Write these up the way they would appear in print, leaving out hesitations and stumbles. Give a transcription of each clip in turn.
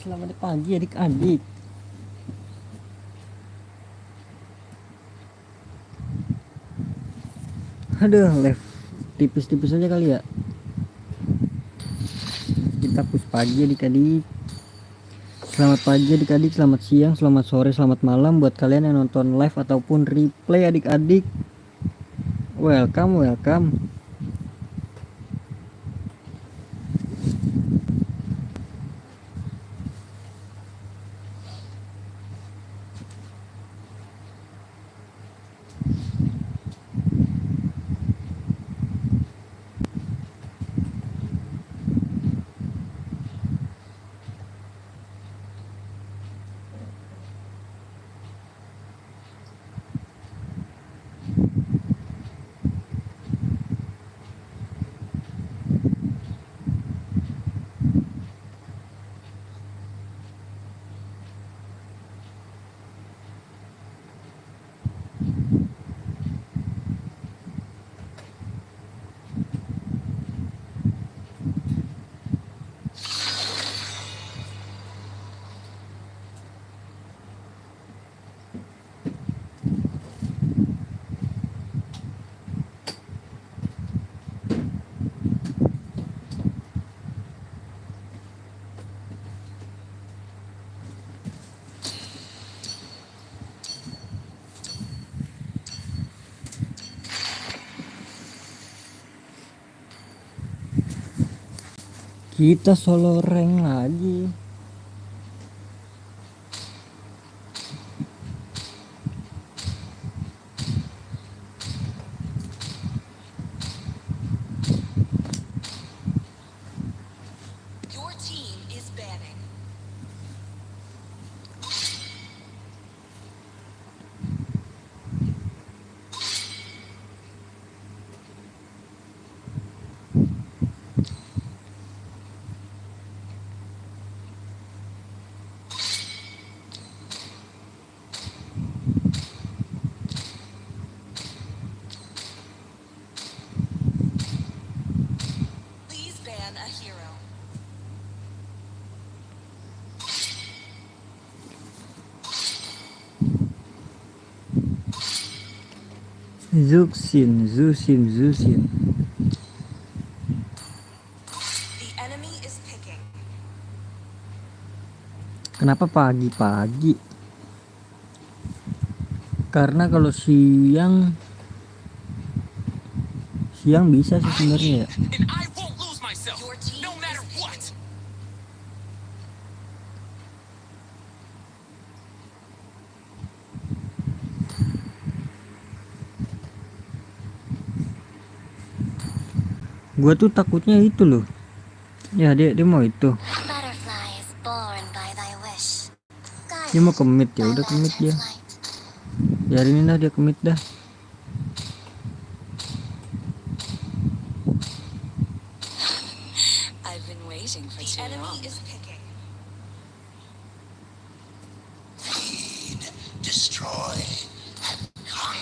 Selamat pagi adik-adik. Aduh, live tipis-tipis aja kali ya. Kita push pagi adik-adik. Selamat pagi adik-adik, selamat siang, selamat sore, selamat malam buat kalian yang nonton live ataupun replay adik-adik. Welcome, welcome. Kita solo rank lagi. Zuxin. Kenapa pagi-pagi? Karena kalau siang bisa sih sebenarnya ya. Gua tuh takutnya itu loh. Ya dia mau itu. Dia mau commit, ya udah commit dia. Biarin dah dia commit dah.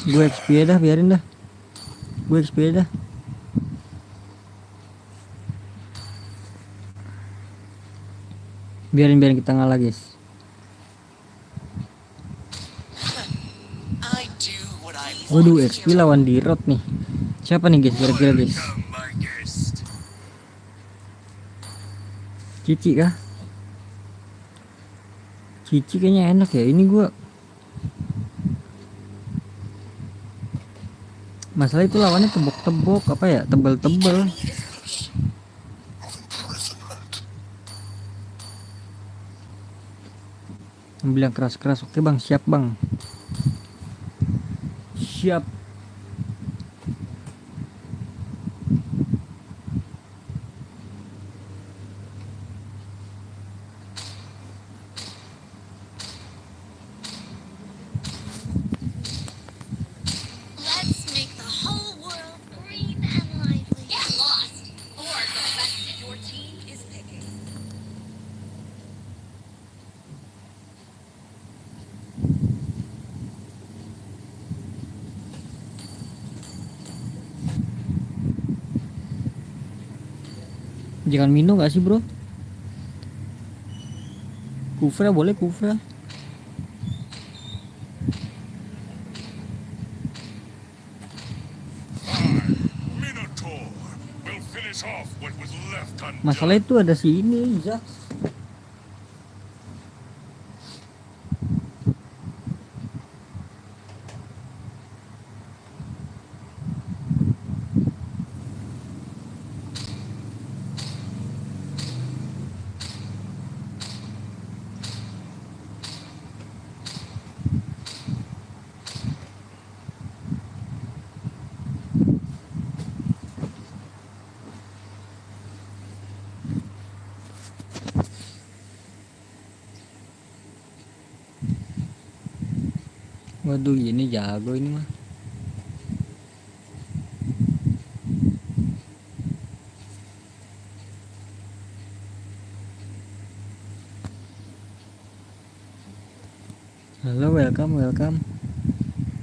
Gue XP dah, biarin dah. Gue XP dah. Biarin kita ngalah guys. Waduh, XP lawan Dirot nih. Siapa nih guys kira-kira guys? Cici kah? Cici kayaknya enak ya. Ini gua masalah itu lawannya tebok-tebok apa ya, tebel-tebel. Ambil yang keras-keras. Oke bang, siap bang. Siap. Jangan minum gak sih bro? Kufra boleh, Kufra. Masalah itu ada si ini, Zax. Waduh, ini jago ini mah. Halo, welcome.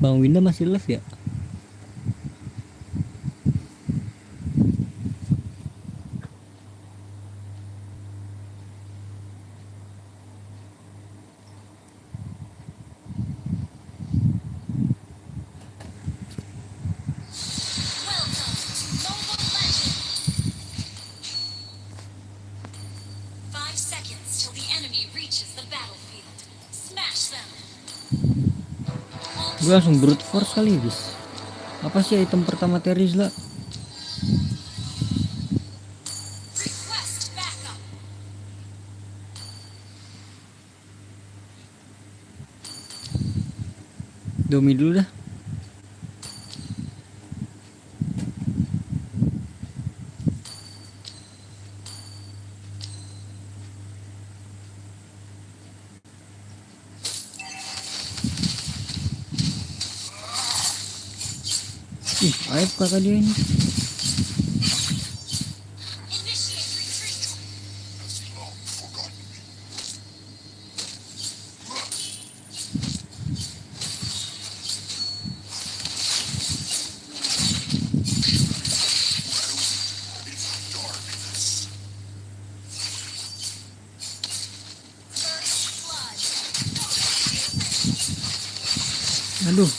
Bang Winda masih live ya? Gue langsung brute force kali guys. Apa sih item pertama Terizla? Domi dulu dah. Ih, AFK kah dia ini? Aduh.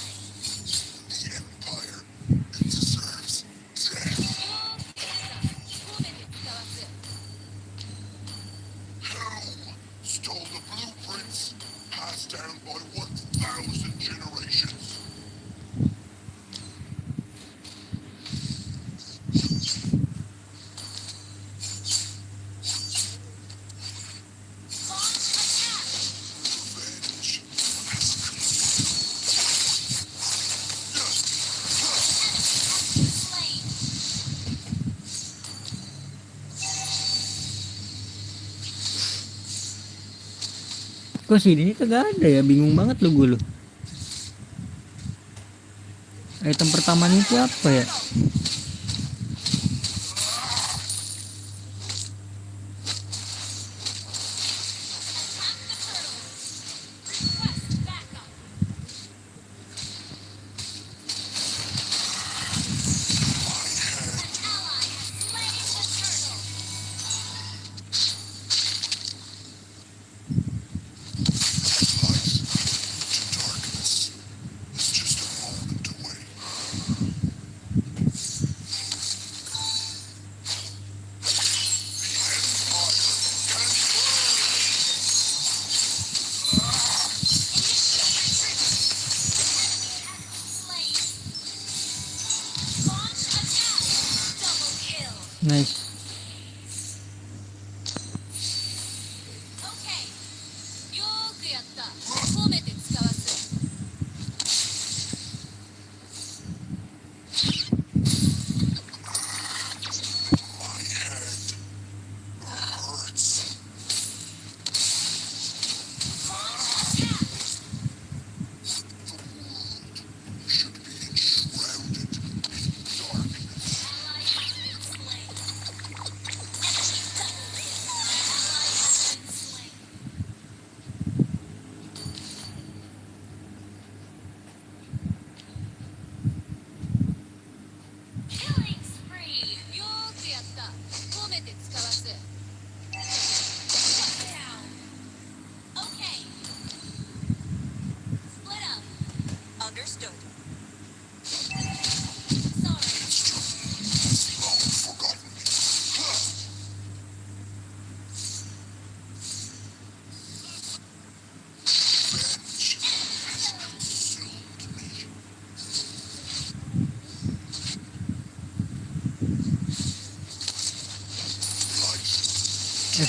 Kok sini kagak ada ya? Bingung banget lu gue lu. Item pertamanya itu apa ya? Nice.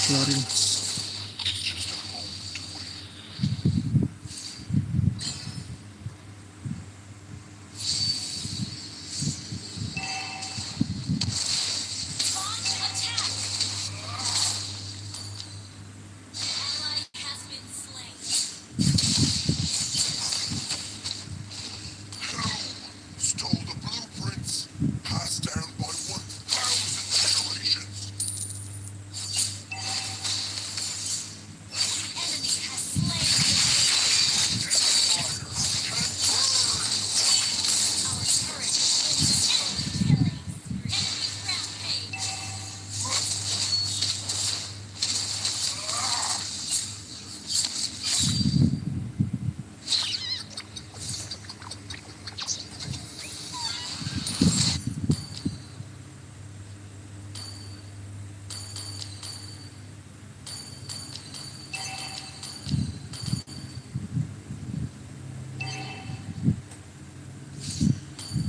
Florin. Stole the blueprints, passed down by 1,000 generations.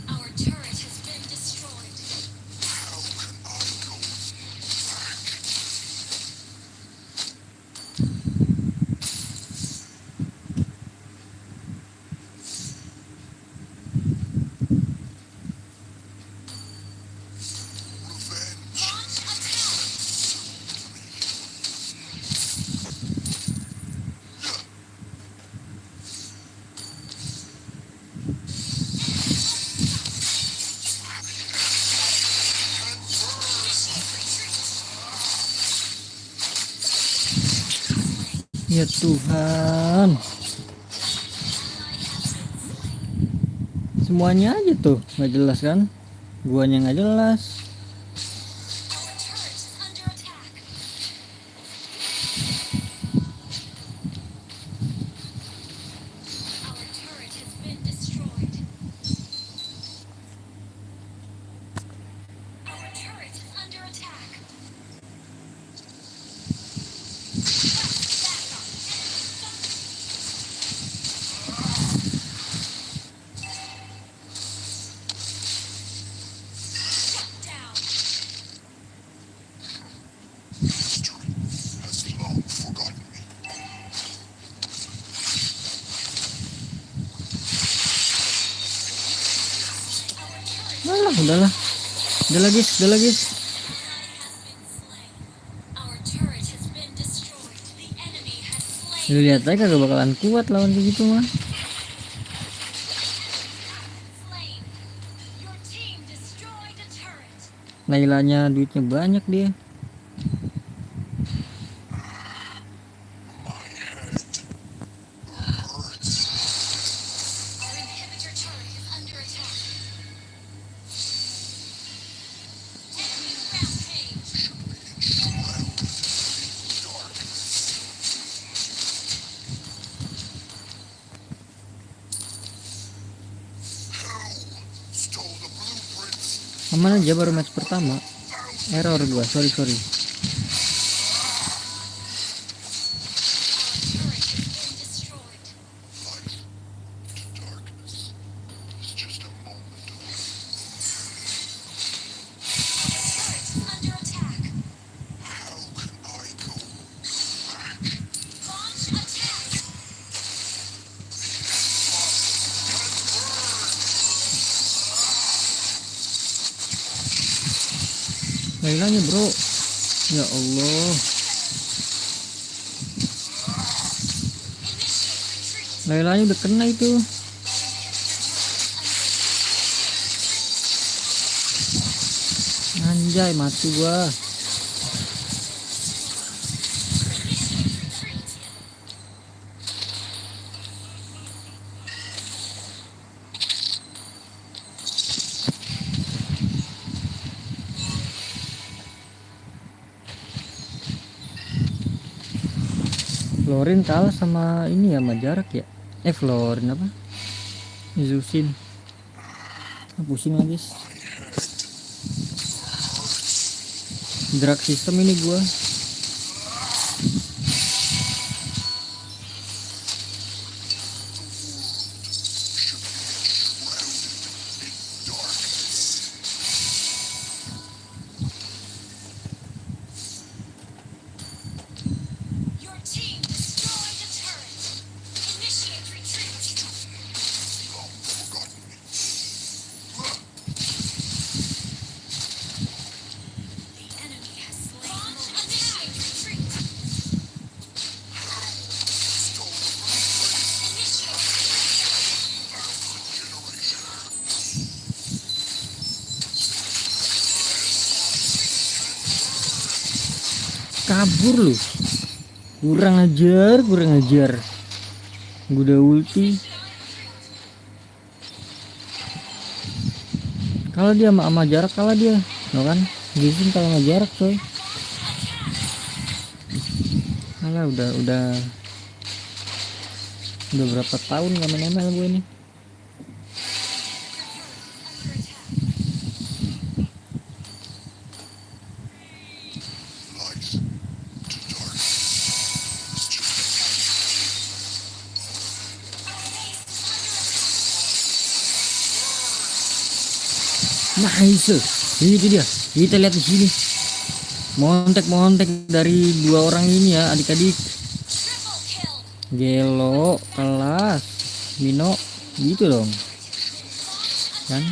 Our turret has been destroyed. How can I go back? Revenge. Launch attack. Ya Tuhan, semuanya aja tuh nggak jelas kan, guanya nggak jelas. Our turret is under attack. Our turret has been destroyed. Our turret is under attack. Down. History has long forgotten me. Udahlah, udah lagi. Our turret has been destroyed. The enemy has slain. Lu lihat aja kagak bakalan kuat lawan kayak gitu mah. Slain. Your team destroyed a turret. Nailanya duitnya banyak dia. My head hurts. Our inhibitor turret is under attack. Enemy rampage. Shrouded in darkness. Who stole the blueprints? Aman aja baru match pertama. Error gua, sorry. Our turret has been destroyed. Light to darkness is just a moment away. Turret is under attack. How can I go back? Launch attack. Nailanya bro. Ya Allah. Nailanya udah kena itu. Anjay, mati gua. Florin kalah sama ini ya, sama jarak ya. Florin apa? Zusin. Pusing lagi. Drag system ini gua. kabur lu. Kurang ajar. Gua udah ulti. Kalau dia sama jarak kalah dia. No kan? Gisin kalau nggak jarak coy. Alah udah berapa tahun nggak main ML gue ini. Light to darkness. Nice. Itu dia. Kita lihat di sini. Montek dari dua orang ini ya, adik-adik. Triple kill. Gelo, kelas, Mino, gitu dong. Kan?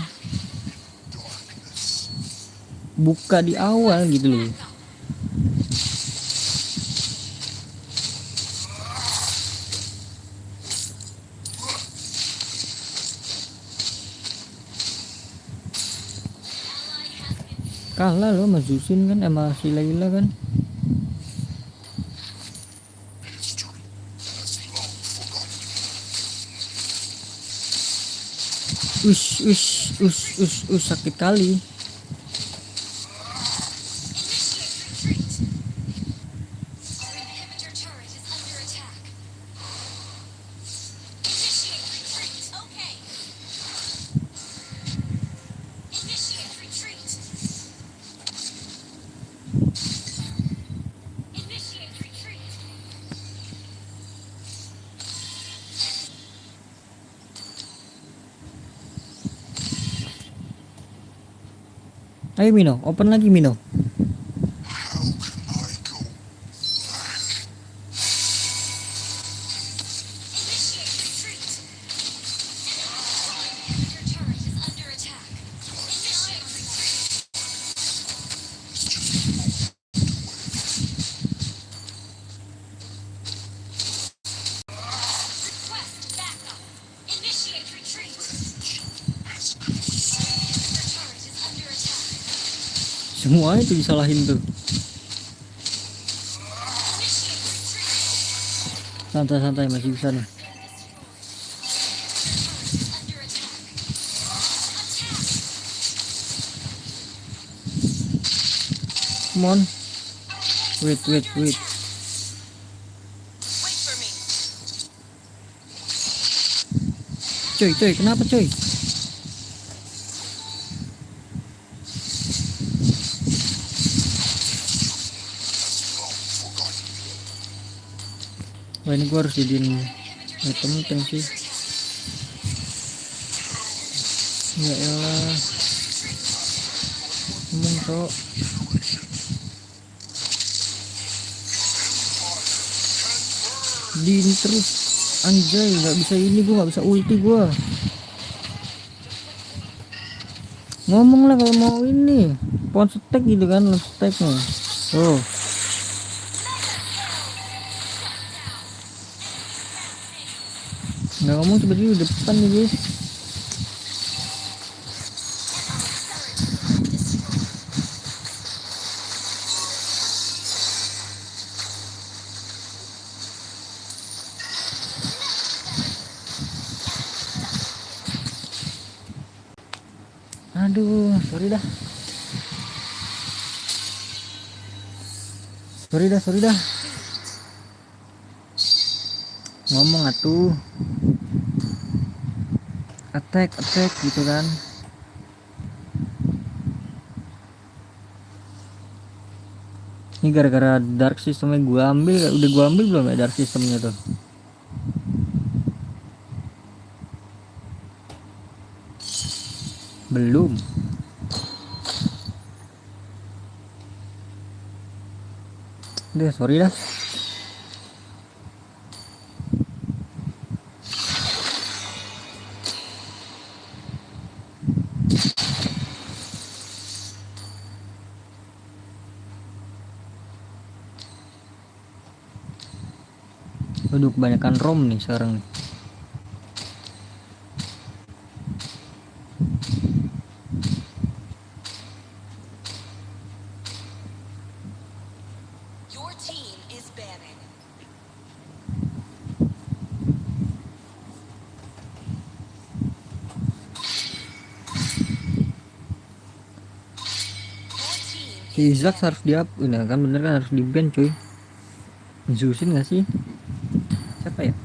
Buka di awal gitu loh. Kalah loh sama Zusin kan, sama si Layla kan. History has long forgotten. Sakit kali. Initiate retreat. Our inhibitor turret is under attack. Initiate retreat. Okay. Initiate retreat. Initiate retreat. Ayo Mino, open lagi Mino. How can I go back? Initiate retreat. Our inhibitor turret is under attack. Initiate retreat. It's just a moment Request backup. Initiate retreat. has Our inhibitor turret is under attack. Semua itu disalahin tuh. Initiate retreat. Santai masih bisa nih. Under attack. Attack. Come on. Wait. Wait for me. Coy, kenapa coy? Wah ini gua harus jadiin item penting sih. Ya elah. Ngomong cok. Din terus. Anjay, nggak bisa ini, gua nggak bisa ulti gua. Ngomong lah kalau mau ini. Pohon stack gitu kan, stacknya. Oh. Nggak ngomong tiba-tiba di depan nih guys. Aduh, sorry dah. Ngomong atuh. Attack gitu kan. Ini gara-gara dark systemnya gua ambil, udah gua ambil belum ya dark systemnya tuh. Belum. Udah sorry dah. Aduh kebanyakan ROM nih sekarang nih. Your Si Zax harus udah kan bener kan harus di ban cuy. Zeus'in gak sih? Siapa ya?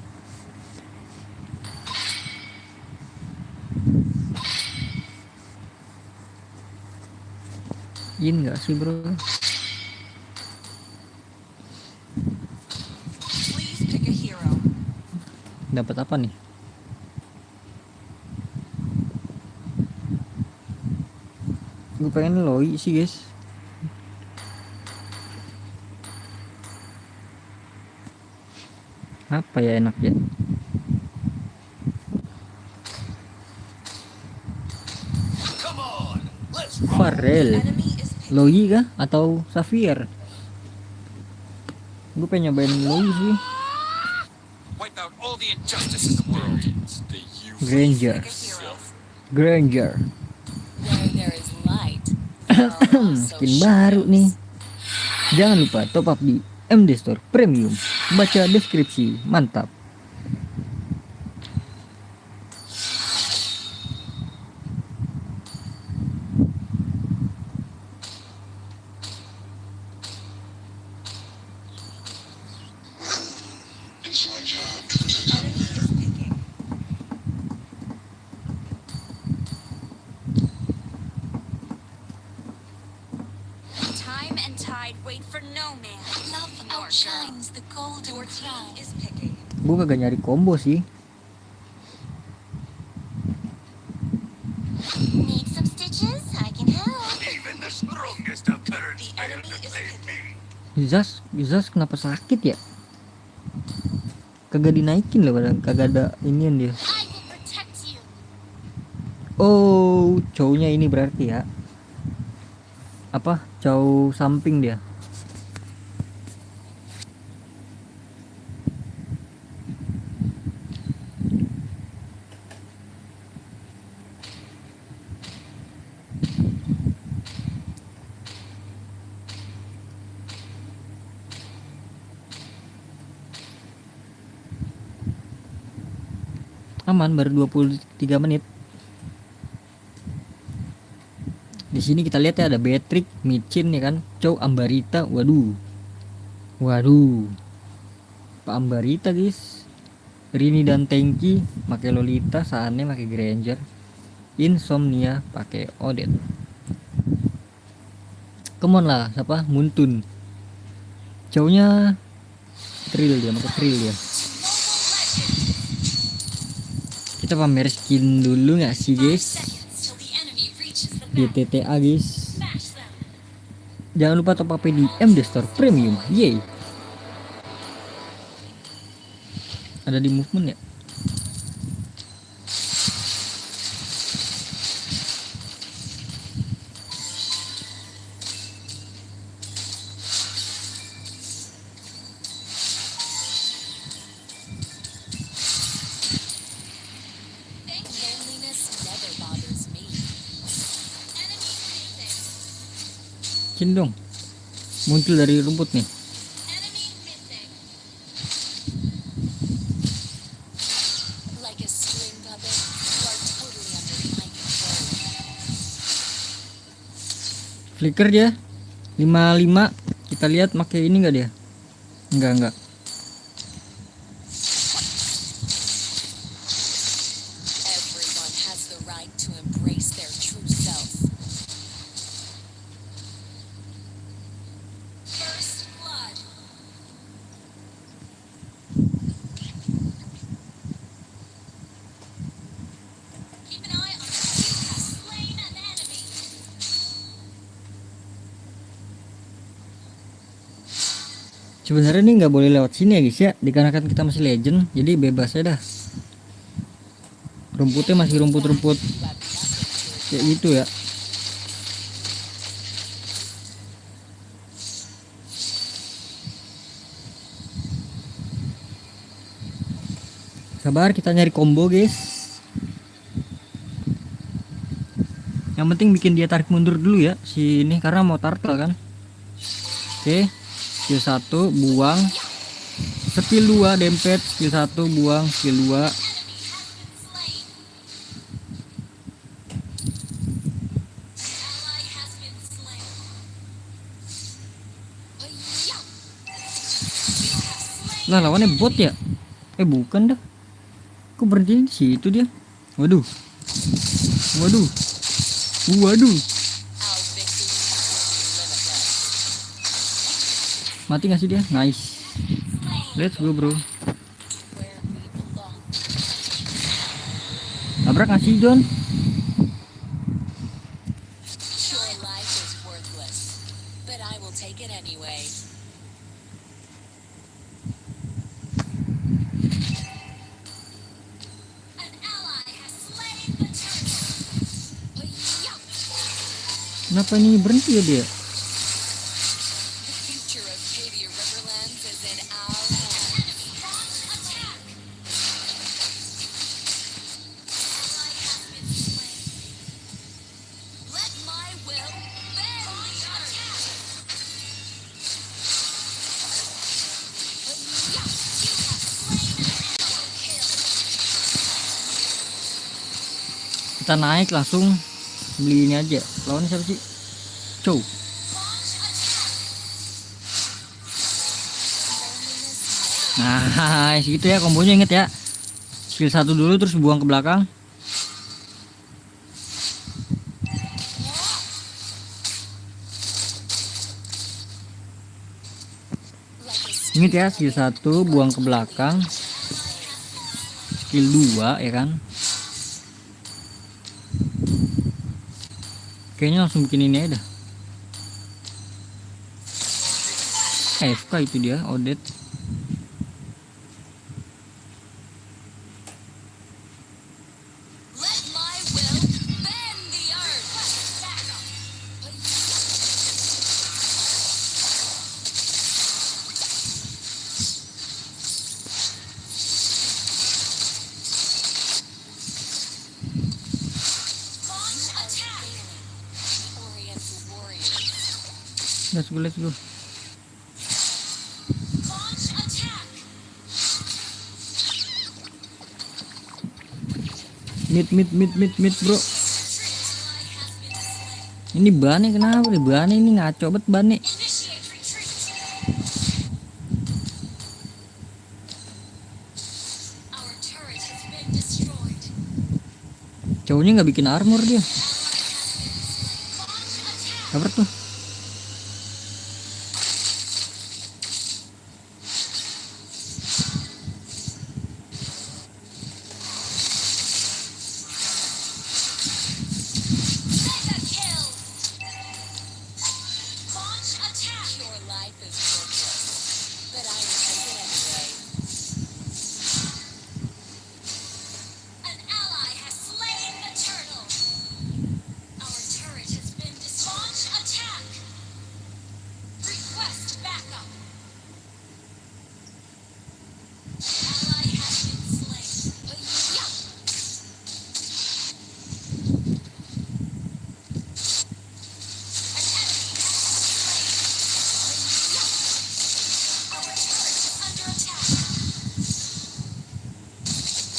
Yin gak sih bro? Please pick a hero. Dapat apa nih? Gue pengen Loi sih guys. Apa ya enak ya? Come on, let's Farel, Enemy is picking. Loi kah atau Xavier? Gue pengen nyobain Loi sih. wipe out all the injustice in the world. The youth Granger, Pick a hero. Granger. Where there is light, there are also Skin baru nih. shadows. Jangan lupa top up di MD Store Premium. Baca deskripsi, mantap. It's my job to protect Enemy is picking. Time and tide wait for no man. Love outshines the golden Your team is picking. Gue kagak nyari combo sih. Need some stitches? I can help. even the strongest of turrets The fail enemy to is save picking. me. Zas kenapa sakit ya? Kagak dinaikin loh, padahal kagak ada inian dia. I will protect you. Oh, cowoknya ini berarti ya. Apa? Cowok samping dia. Aman, baru 23 menit. Di sini kita lihat ya ada Beatrix, Micin ya kan, Chow, Ambarita. Waduh. Pak Ambarita guys. Rini dan Tenki pakai Lolita, Saane pakai Granger. Insomnia pakai Odette. Come on lah, siapa? Muntun. Cowoknya Trill dia, pakai Trill dia. Kita pamer skin dulu nggak sih guys? Till the enemy reaches the Di map. TTA guys. Smash them. Jangan lupa top up di MD Store Premium. Yeay. Ada di movement ya? Loneliness never bothers me. Enemy missing. Cin dong. Muncul dari rumput nih. Enemy missing. Like a string puppet, you are totally under my control. Flicker dia 55. Kita lihat pakai ini enggak dia? Enggak. Everyone has the right to embrace their true self. First blood. Keep an eye on the You have slain an enemy. Sebenarnya ini nggak boleh lewat sini ya guys ya, dikarenakan kita masih legend, jadi bebas ya dah. Rumputnya masih rumput-rumput You have nothing to kayak gitu ya. Sabar, kita nyari combo guys. Yang penting bikin dia tarik mundur dulu ya si ini, karena mau turtle kan. Oke, skill 1 buang, skill 2 dempet, skill 1 buang, skill 2. Ally has been slain. Lah lawannya bot ya? Bukan dah. Kok berhenti di situ dia? Waduh. Waduh. Waduh. Our victory will be limitless. Mati gak sih dia? Nice. Let's go bro. Where we belong. Nabrak gak sih John? Your life is worthless, but I will take it anyway. An ally has slain the turtle. Kenapa ini berhenti ya dia? The future of Cadia Riverlands is in our hands. Attack! Ally has been slain. Let my will bend the earth. You have slain an double kill. Kita naik langsung beli ini aja. Lawan siapa sih? Cow. Launch attack. Nah, gitu ya kombonya, inget ya. Skill 1 dulu terus buang ke belakang. Ingat ya, skill 1 buang ke belakang. Skill 2 ya kan. Kayaknya langsung bikin ini aja dah. FK itu dia, Odet. Let my will bend the earth. Launch attack. Oriental warriors. Let's go, let's go. Launch attack. Mid bro. Retreat. Ally has been slain. Ini Bane kenapa nih? Bane ini ngaco banget Bane. Initiate retreat. Our turret has been destroyed. Cowoknya nggak bikin armor dia. Ally has been slain. Launch attack. Kabar tuh. Mega kill. Launch attack. Your life is worthless, but I will take it anyway. An ally has slain the turtle. Our turret has been launch attack. Request backup. Ally has been slain. Yeah. Our turret is under attack.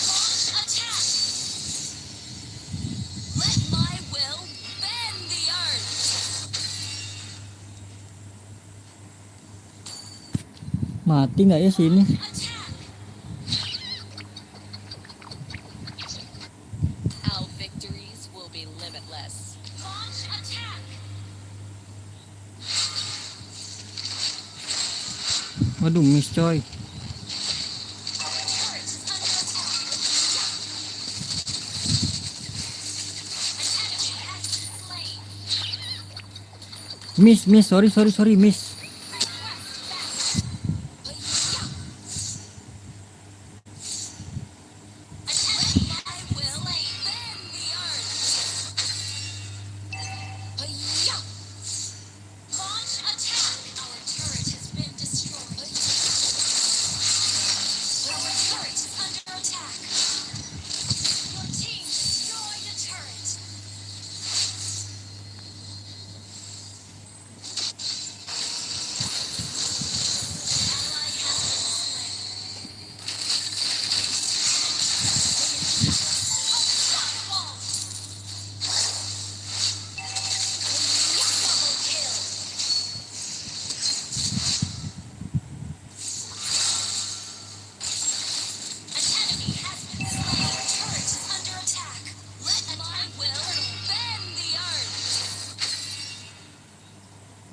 Launch attack. Let my will bend the earth. Mati nggak ya sini? Attack. Our victories will be limitless. Launch attack. Waduh, miss coy. Our turret is under attack. An enemy has been slain. Miss, sorry, miss.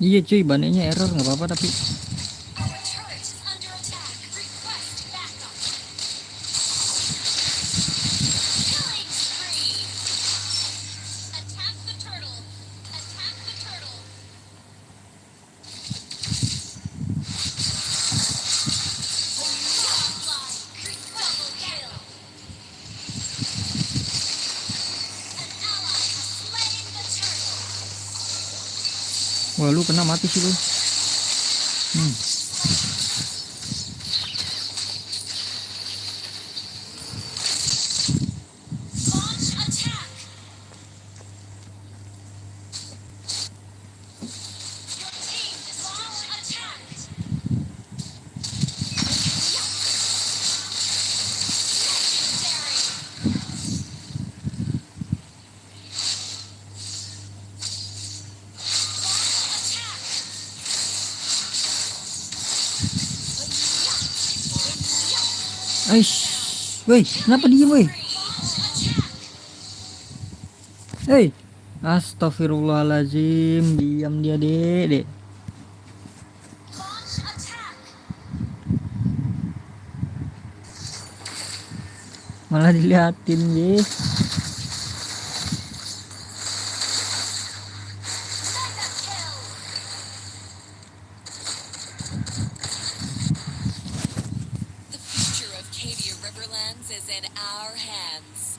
Iya cuy, banenya error nggak apa-apa tapi Our turret is under attack. Request backup. Killing spree. Attack the turtle. Attack the turtle. Godlike. Double kill. An ally has slain the turtle. wah lu kena mati sih lu. Launch attack. Your team is launch attacked. Legendary. Launch attack. Aish, woi, kenapa diem woi? Hei, astagfirullahaladzim, diam dia dek. Launch attack. Malah diliatin guys. Mega kill. The future of Cadia Riverlands is in our hands.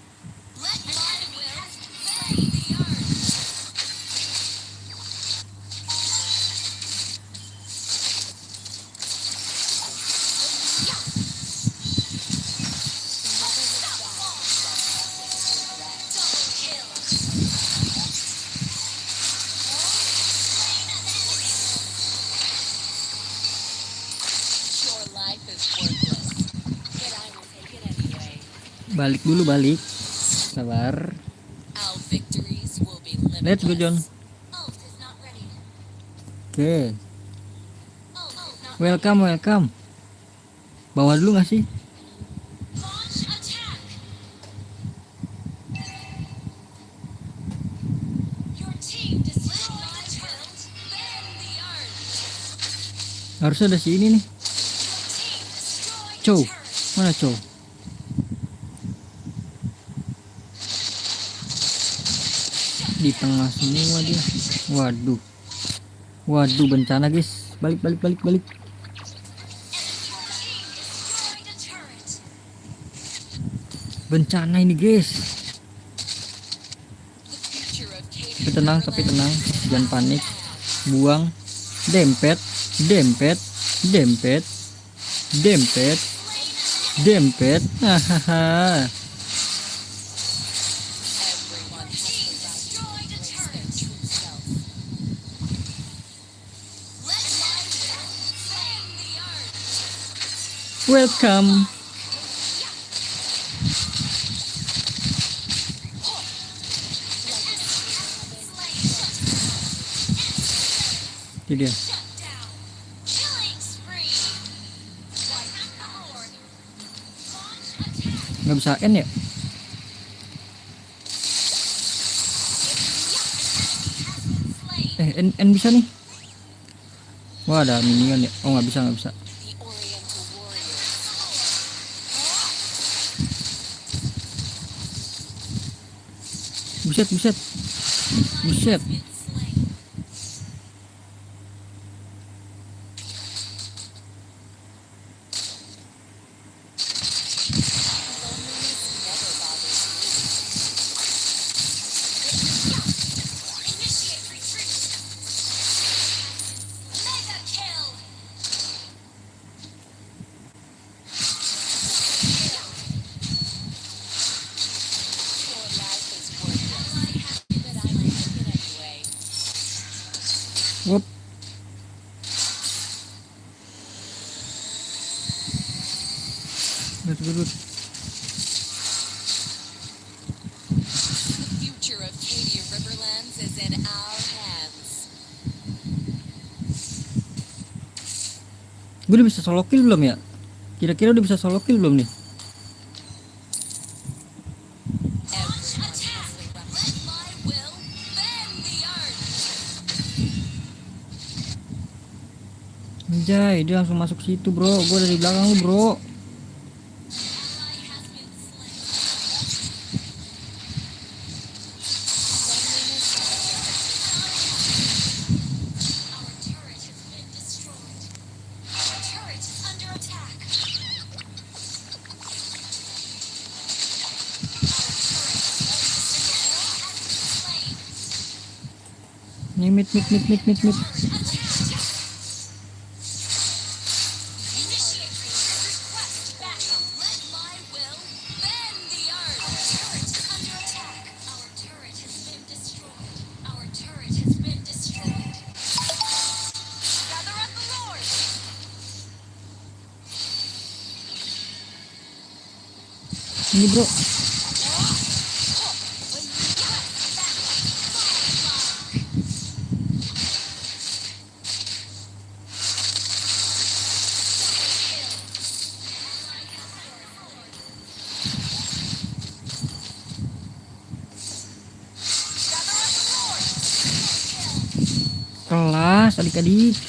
Let my will bend the earth. Double kill. Your life is worthless, but I will take it anyway. Balik dulu balik. Sabar. Our victories will be limitless. Let's go John. Ult is not ready. Oke, Ult not welcome. Bawa dulu nggak sih? Launch attack. Your team destroyed the turret. Bend the earth. Harusnya ada si ini nih. Your team destroyed the Chow, turret. mana Chow? Di tengah semua dia. Waduh, bencana guys. Balik. Your team destroyed a turret. Bencana ini guys. The future of Cadia Tapi tenang, Riverlands is in jangan our panik. hands. Buang, dempet, hahaha. Everyone Welcome. has the right to embrace their true self. Let my will flame the earth. Itu dia. Shut down. Killing spree. Wipe the horde. Launch attack. Nggak bisa N ya? Slain. N bisa nih. Wah ada minion ya. Oh nggak bisa. The Oriental warriors. Buset. Been slain. Loneliness never bothers me. Initiate retreat. Mega kill. Your life is worthless, but I will take it anyway. Wop. Good. The future of Cadia Riverlands is in our hands. Gue udah bisa solo kill belum ya? Kira-kira udah bisa solo kill belum nih? Everyone has the right. Let my will bend the earth. Anjay, dia langsung masuk situ bro. Gue dari belakang lu bro. Nih mid. Ini bro. Kelas adik-adik.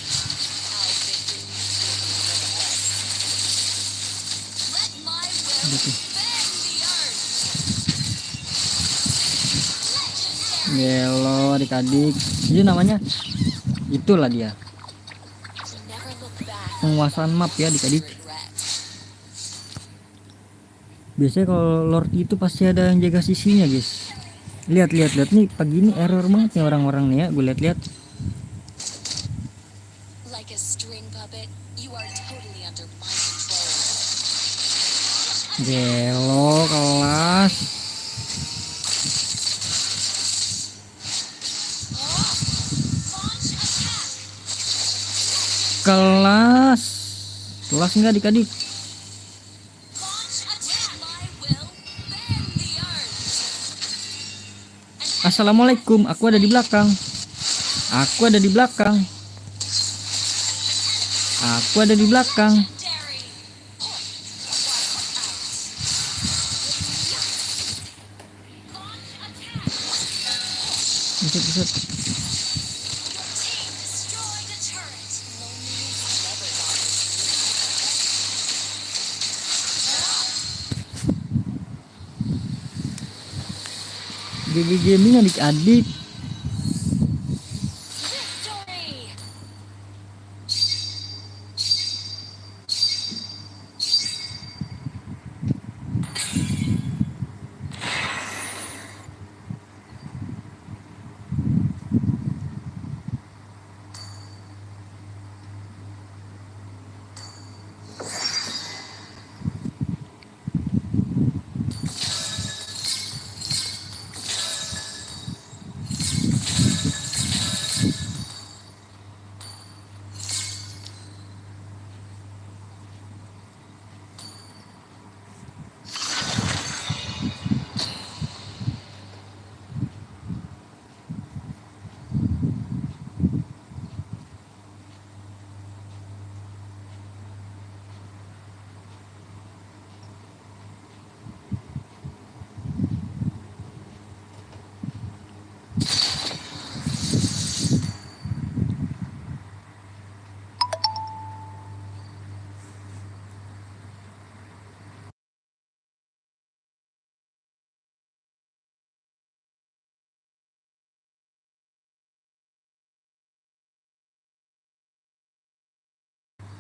Udah tuh. Gelo adik-adik. Ini namanya itulah dia. Penguasaan map ya adik-adik. Biasanya kalau Lord itu pasti ada yang jaga sisinya guys. Lihat nih pagi ini error banget nih orang-orang nih ya. Gue lihat. Gelo kelas. Kelas enggak adik-adik. Assalamualaikum, aku ada di belakang. Aku ada di belakang. Buset. GG Gaming adik-adik.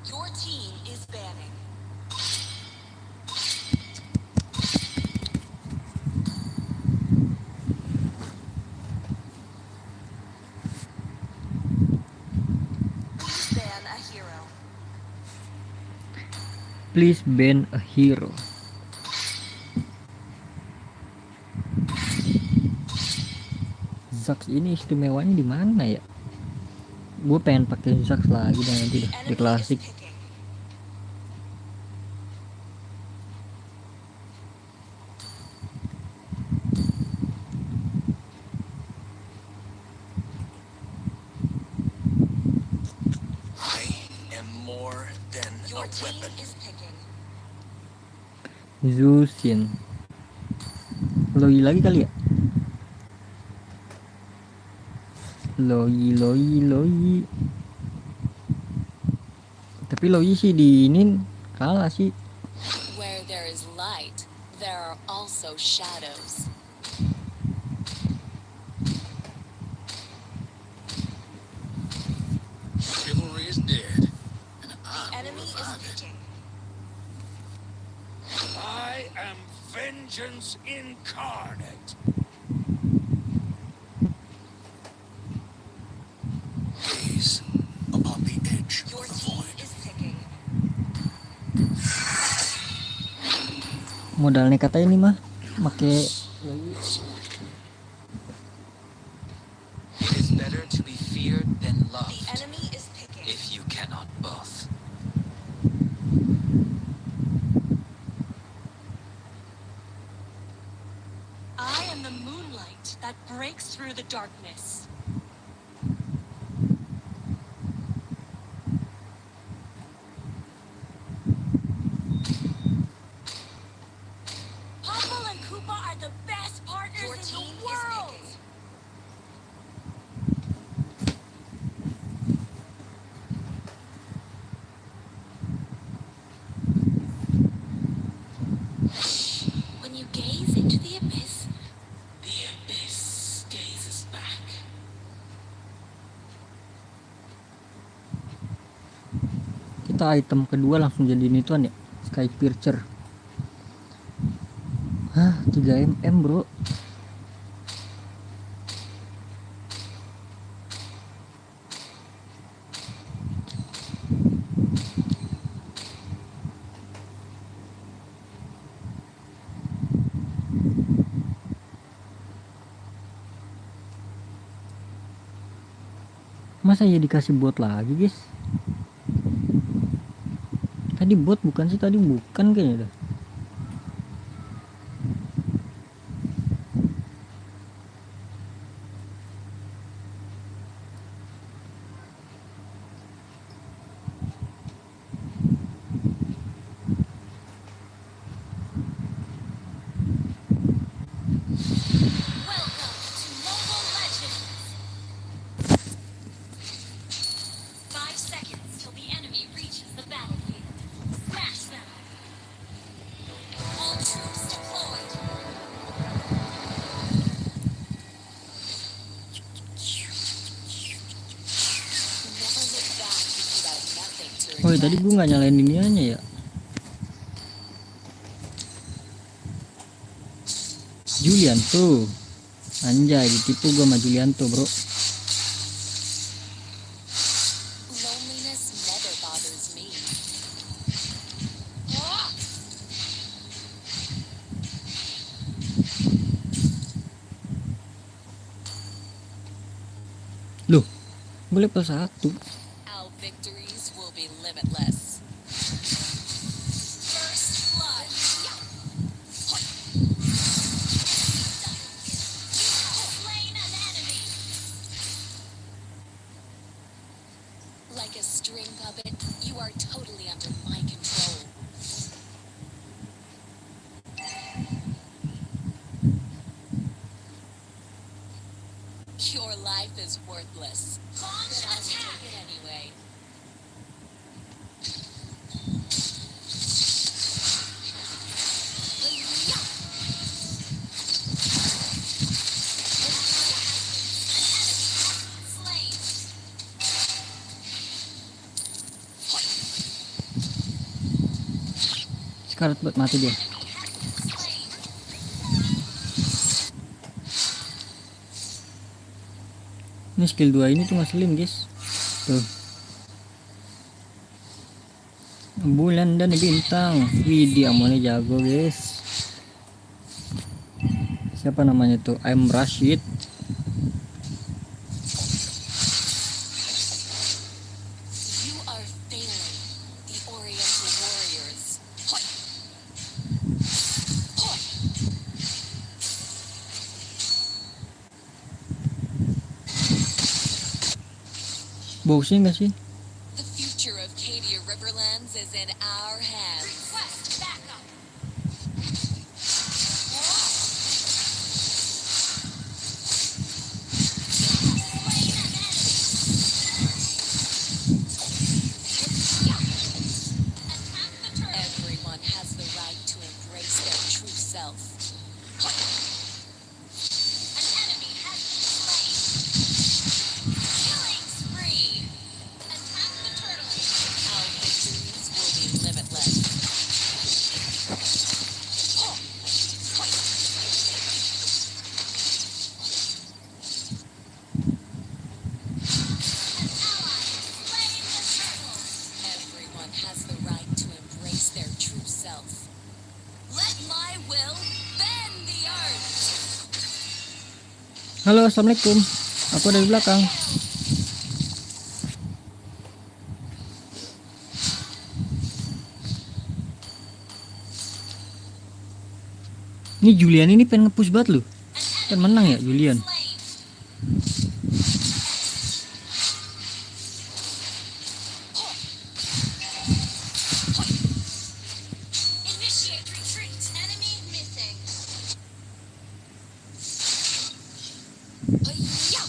Your team is banning. Please ban a hero. Zax ini istimewanya di mana ya? Gue pengen pakai Zax lagi dan nanti di klasik. Zusin. Loi lagi kali ya? Loi. Tapi Loi sih di ini kalah sih. Where there is light, there are also shadows. Chivalry is dead, and The I will enemy is revive it. picking. I am vengeance incarnate. Gaze upon the edge Your of the team void. is picking. Modal nekat aja ini mah. Make It is better to be feared than The loved, enemy is picking. if you cannot both. I am the moonlight that breaks through the darkness. Popple and Koopa are the best partners Your in team the is world. picking. When you gaze into the abyss, The abyss gazes back. kita item kedua langsung jadiin ituan ya, Sky Piercer. Hah, 3 mm bro. Masa ya dikasih bot lagi guys? Tadi bot bukan sih, tadi bukan kayaknya dah. welcome to Mobile Legends. 5 seconds till the enemy reaches the battlefield. Smash them. All troops deployed. Never look back if you got nothing to Oh tadi regret. gue nggak nyalain iniannya ya. Julian tuh, anjay ditipu gue sama Julian tuh bro. Loneliness never bothers me. Loh, gue level 1. Our victories will be limitless. First blood. You have slain an enemy. Like a string puppet, you are totally under my control. Your life is worthless. Launch attack! Take it anyway. Slain. Scarlet buat mati dia. Slain. Ini skill 2 ini tuh ngeselin guys. Tuh. Bulan dan bintang. Widih amonnya jago guys. Siapa namanya tuh? I'm Rashid. You are failing the Oriental Warriors. Bosnya nggak sih? The future of Cadia Riverlands is in our hands. Request backup. Let my will bend the earth. Halo, assalamualaikum. Aku dari belakang. Ini Julian ini pengen nge-push banget loh. Kan menang ya Julian. Slain. Initiate retreat. Enemy missing. Hi-ya!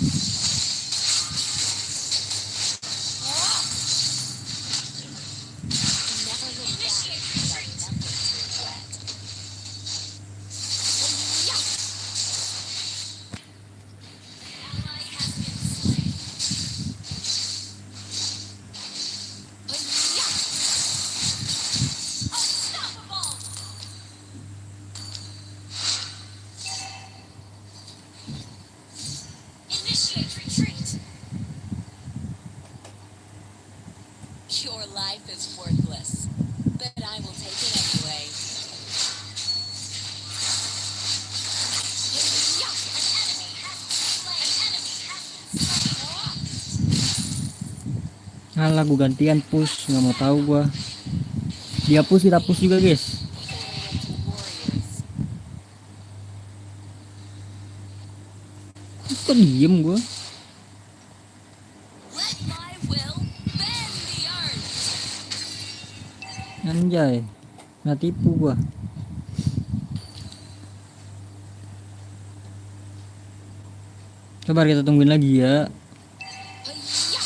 Never look back. Initiate retreat. Hi-ya! Ally has been slain. Hi-ya! Unstoppable! Initiate retreat. Your life is worthless, but I will take it anyway. Hi-ya! An enemy has been slain. An enemy has been slain. Alah, gua gantian push, nggak mau tahu gua. Dia push, kita push juga guys. Kok diem gua? Let my will bend the earth. Anjay, nggak tipu gua. Coba kita tungguin lagi ya. Hi-ya!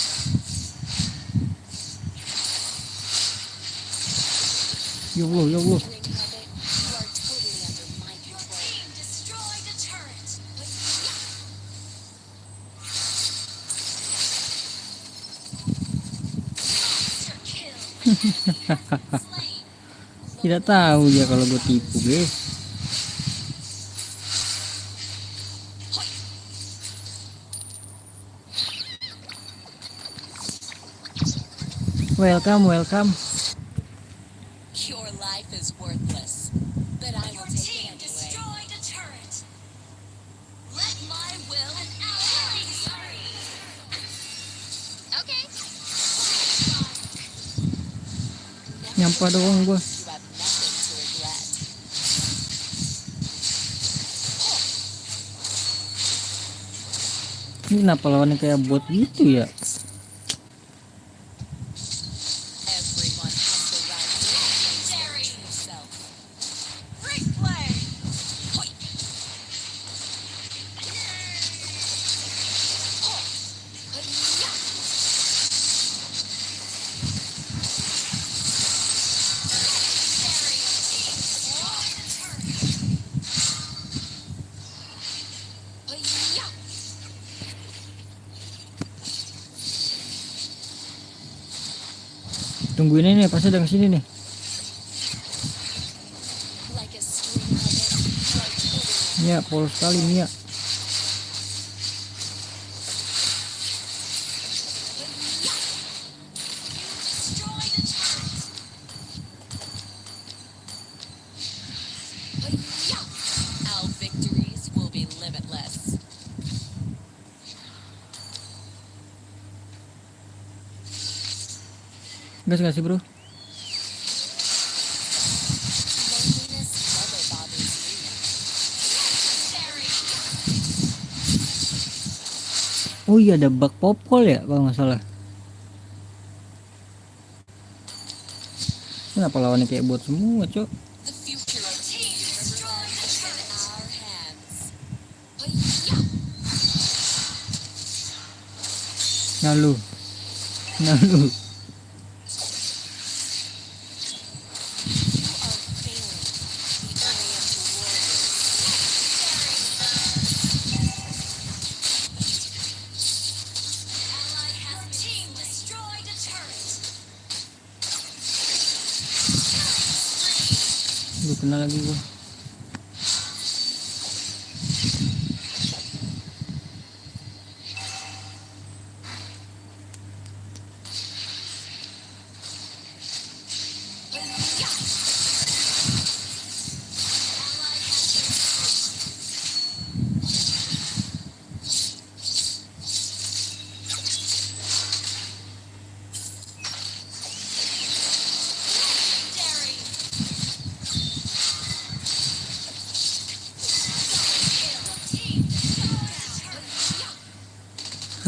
Ya Allah, ya Allah. Dream puppet, you are totally under my control. Your team destroyed a turret. Hi-ya! Monster kill. Slain. Tidak tahu dia kalau gue tipu guys. Hoi. Welcome, welcome. Your life is worthless, but I will take it anyway. Destroyed a turret. Let my will an ally slain. Okay. Nyampah doang gua. You have nothing to regret. Ini kenapa lawannya kayak bot gitu ya? Everyone has the right to legendary yourself. Freak play. Hoi. Hi-ya! Legendary team destroyed a turret. Hi-ya! Tungguin ini nih, pasti udah kesini nih. Like a string puppet, you are totally Mia, polos sekali Mia. destroyed a turret. Hi-ya! Our victories will be limitless. Gas gak sih bro? Loneliness never bothers me. Legendary. Oh iya, ada bug popol ya kalau nggak salah. Kenapa lawannya kayak bot semua cok? The future of team destroyed the turret in our hands. Hi-ya! Nah lu. Nah lu. You are failing the Oriental warriors. Ally has your team destroyed a turret. Lu kena lagi gua. Hi-ya!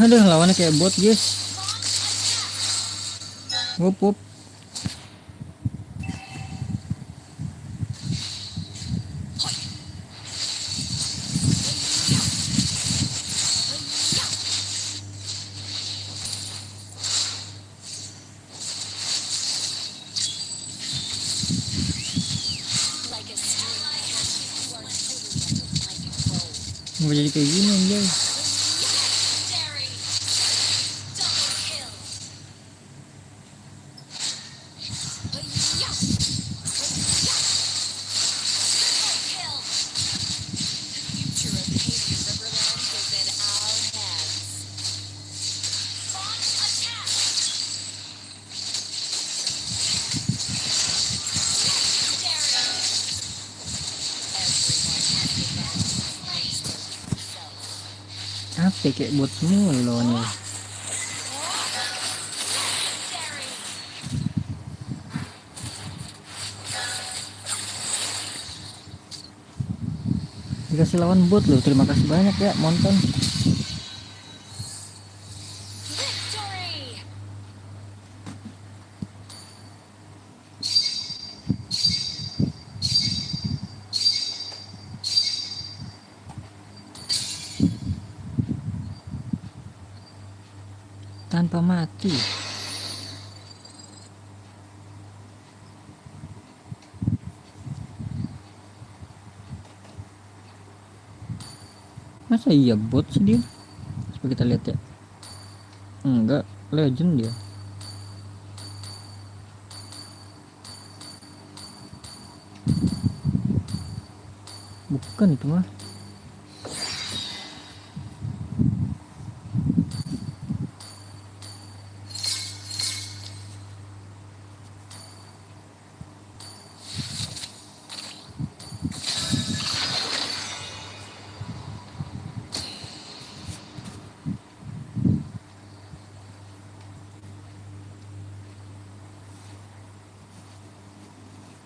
Aduh, lawannya kayak bot guys. Wup wup. Like a string catcher, you are totally under my control. Kenapa jadi kayak gini anjay? Legendary! Double kill! Hi-ya! Hi-ya! Triple kill! The future of Haiti Riverlands is in our hands. Launch attack! Legendary! Everyone has the right to place themselves. Apa kayak bot semua lawannya? Legendary! Dikasih lawan bot loh. Terima kasih banyak ya Monton. Victory! Tanpa mati. Masa iya bot sih dia? Coba kita lihat ya. Enggak, legend dia. Bukan itu mah.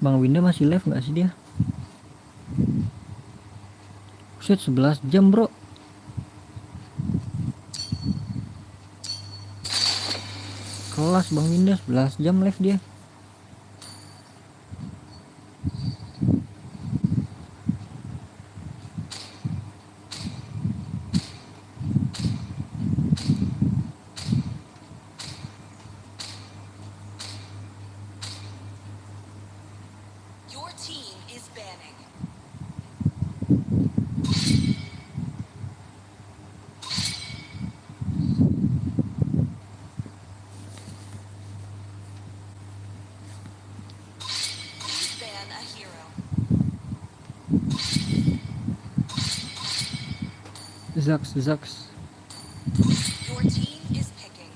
Bang Winda masih live nggak sih dia? Set 11 jam bro. Kelas Bang Winda 11 jam live dia. Your team is banning. Please ban a hero. Zax. Your team is picking.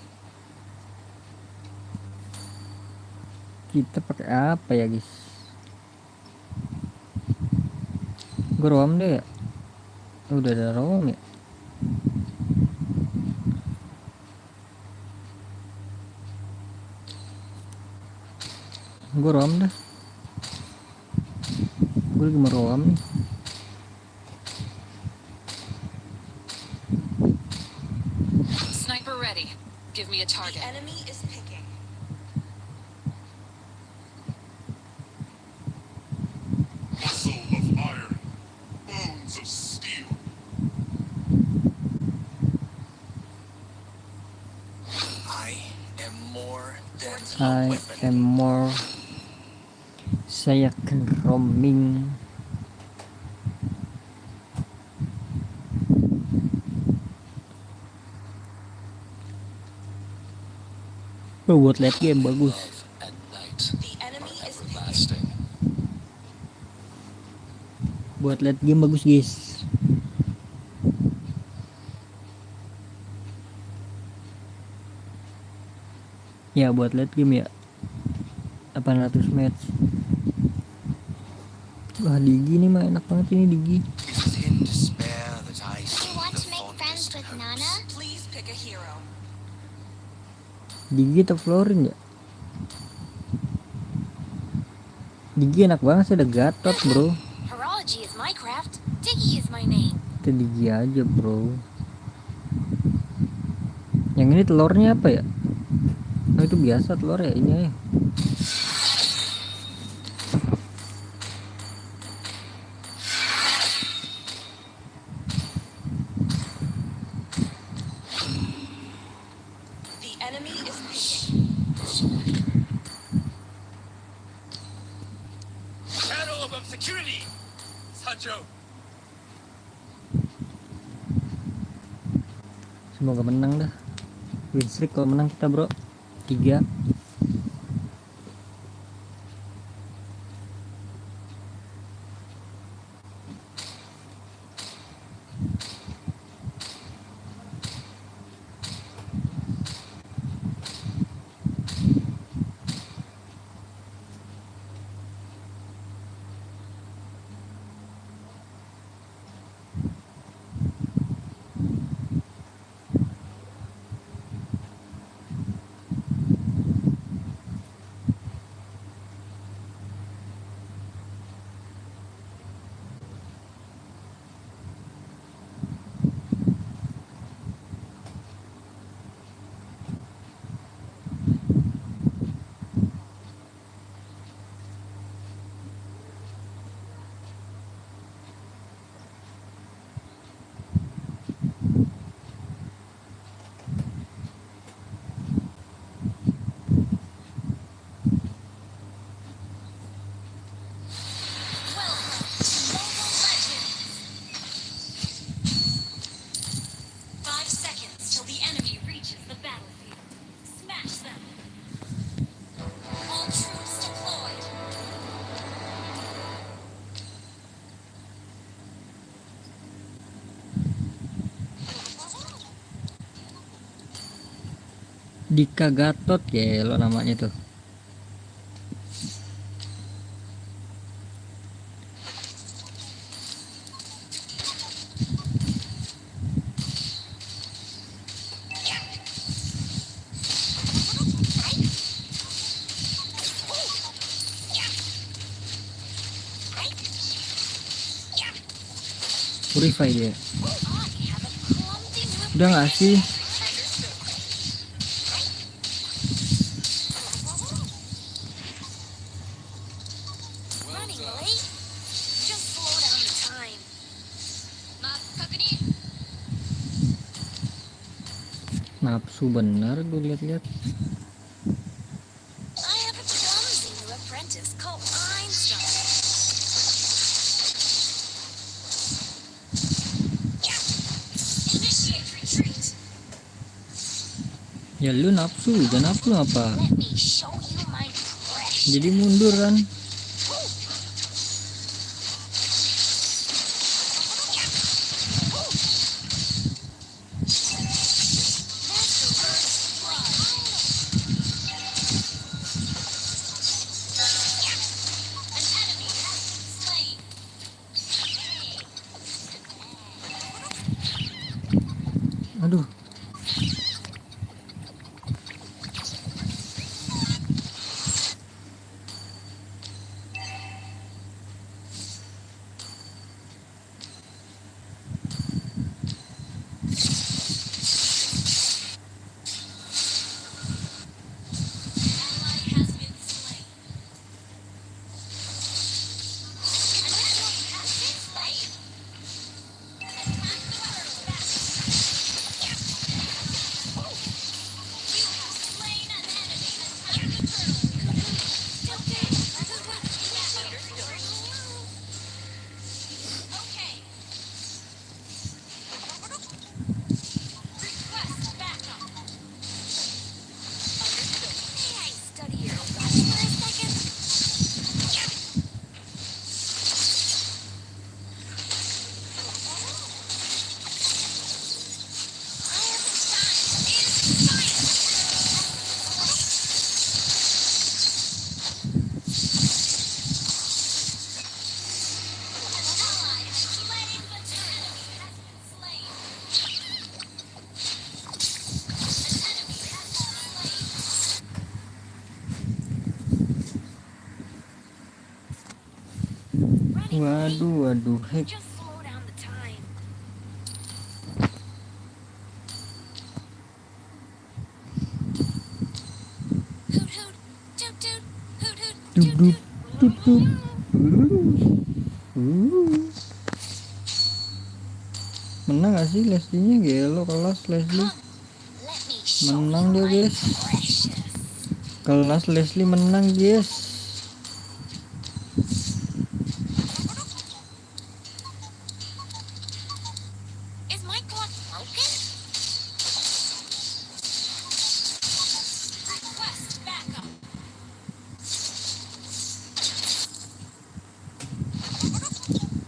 Kita pakai apa ya guys? Gue rom deh ya. Udah ada rom ya. Gue rom dah. Gue lagi mau rom nih. Sniper ready. Give me a The target. enemy is picking. Muscle of iron, bones of steel. I am more than I am more. Saya akan roaming. Oh, buat late game bagus. love at night The enemy are is picking. everlasting. Buat late game bagus guys. Ya buat late game ya. 800 match. Wah Digi nih mah enak banget ini Digi. It is in despair that I Do see you want the to make friends fondest with hopes. Nana? Please pick a hero. Digi atau Florin ya? Digi enak banget sih, ada Gatot bro. Horology is my craft. Diggy is my name. Kita Digi aja bro. Yang ini telurnya apa ya? Oh, itu biasa telur ya, ini ya. The enemy is picking. Shadow above security! Sancho! Semoga menang dah. Win streak kalau menang kita, bro. 3. Welcome to Mobile Legends. 5 seconds till the enemy reaches the battlefield. Smash them. All troops deployed. Dika Gatot ya lo namanya tuh. Purify dia. I have a clumsy new Udah nggak sih? running late. Just slow down the time. Map, kakuni. Nafsu bener gue lihat-lihat. I have a clumsy new apprentice called Einstein. Initiate retreat. Ya lu nafsu, jangan nafsu apa? Let me show you my precious. Jadi mundur kan? Master Earth's blood. An enemy has been slain. Aduh. Ally has been slain. An enemy has been slain. Attack the turtle back. You have slain an enemy. Attack the turtle. Okay. Okay. Request backup. May I study your watch for a second? I have a science in science. An ally has slain the turtle. Has been slain. An enemy has been slain. Running late. Waduh, hack. Just slow down the time. Duk duk duk duk. Menang gak sih Leslie-nya? Gelo kelas Leslie. Let me show Menang you dia my guys. precious. Kelas Leslie menang guys. Is my clock broken? Request backup.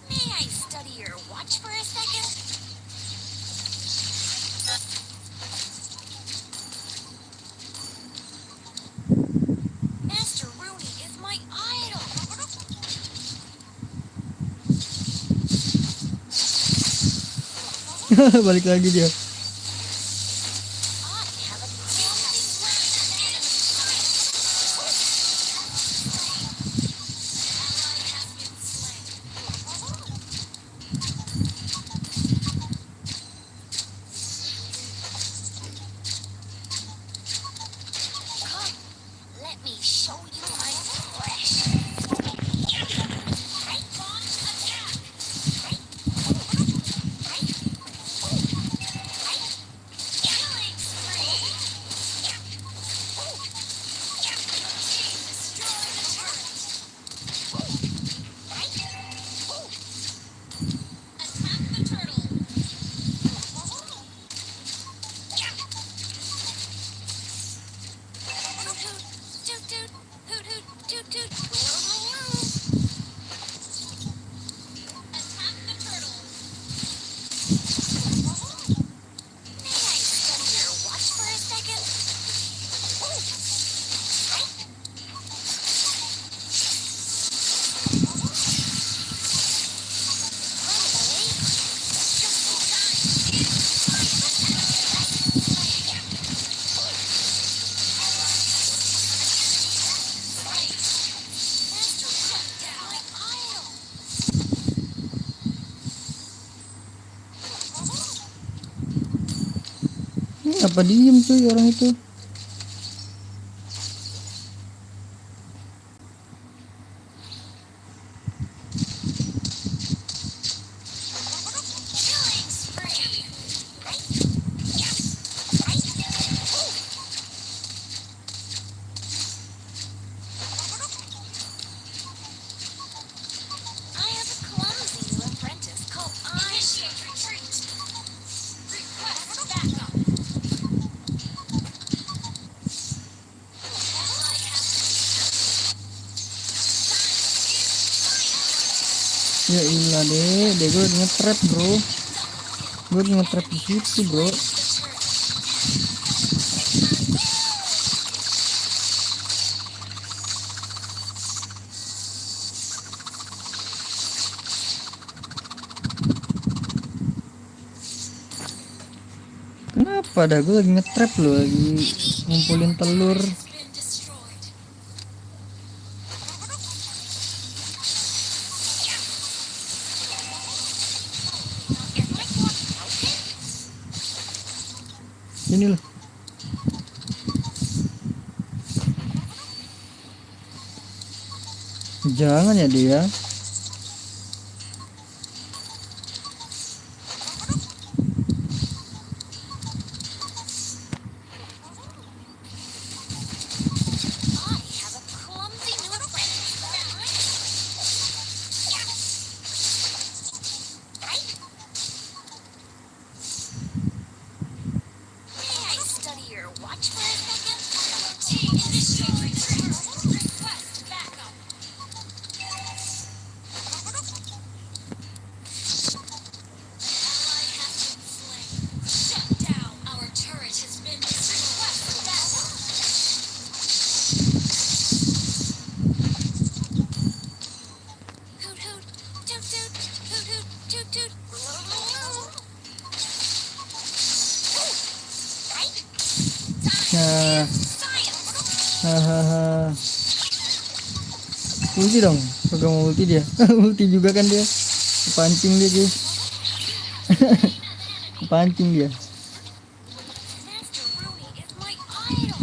May I study your watch for a second? Master Rooney is my idol. Balik lagi dia. I have a Come, let me show you my precious. Right on attack. Killing spree. Team destroy the turret. Attack the turtle. Hoot hoot, toot toot, hoot hoot, toot toot. Attack the turtle. May I study your watch for a second? Apa diem cuy orang itu? Killing spree. I have a clumsy new apprentice called Initiate retreat. Request backup. Ya ilah deh gue nge-trap bro. Gue nge-trap di situ bro. Kenapa dah gue lagi nge-trap loh, lagi ngumpulin telur. Has been destroyed. Is my clock broken? Ini loh. Jangan ya dia. I have a clumsy new apprentice. May I study your watch for a second? Team initiate retreat. Request backup. Ally has been slain. Shut down. Our turret has been destroyed. Request backup. Hoot hoot, toot toot, hoot hoot, toot toot. Nah, Science. hahaha. Ulti dong. Pegang ulti dia. Ulti juga kan dia. Kepancing dia guys. Kepancing dia. Master Rooney is my idol.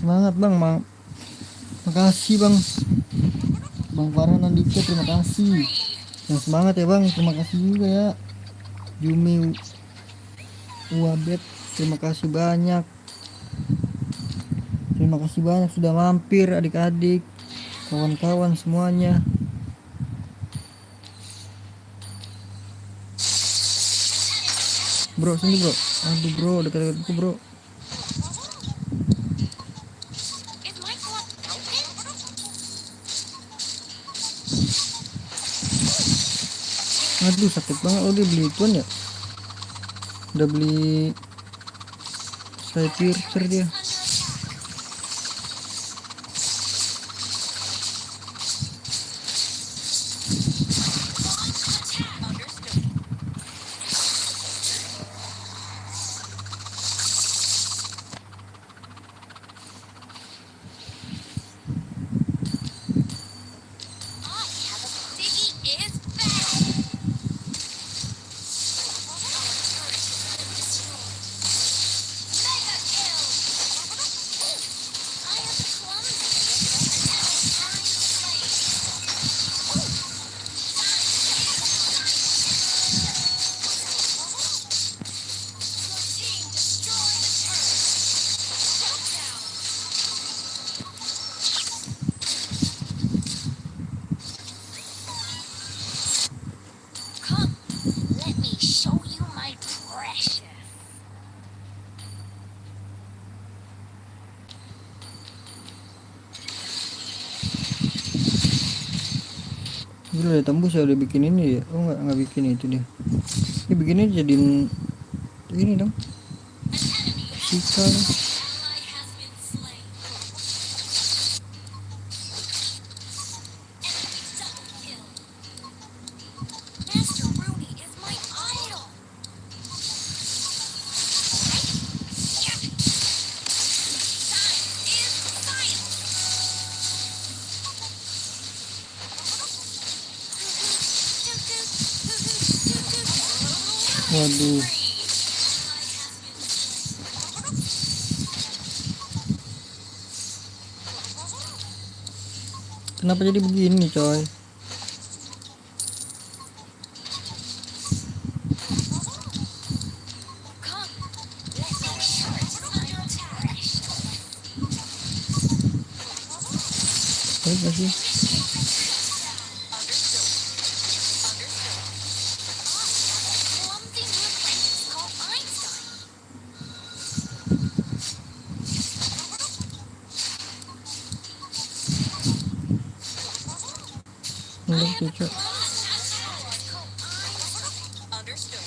Semangat bang, Makasih bang Farhan Andika, terima kasih. Yang semangat ya bang, terima kasih juga ya. Yumi Wabet, terima kasih banyak. Terima kasih banyak sudah mampir adik-adik, kawan-kawan semuanya. Bro sini bro, aduh bro dekat-dekatku bro. Is my clock broken? Aduh sakit banget. Oh dia beli ituan ya, udah beli slide piercer dia. Come, let me show you my precious. Gila ya, tembus ya udah bikin ini ya. Oh nggak bikin itu dia. Ini bikinnya jadiin ini dong. Fisika dong. Ally has been slain. Enemy double kill. Master Rooney is my idol. Science is science. Waduh. Kenapa jadi begini coy? Come, let me show you my precious. Baik gak sih? Clumsy new apprentice called Einstein. Belum sih cok. Understood.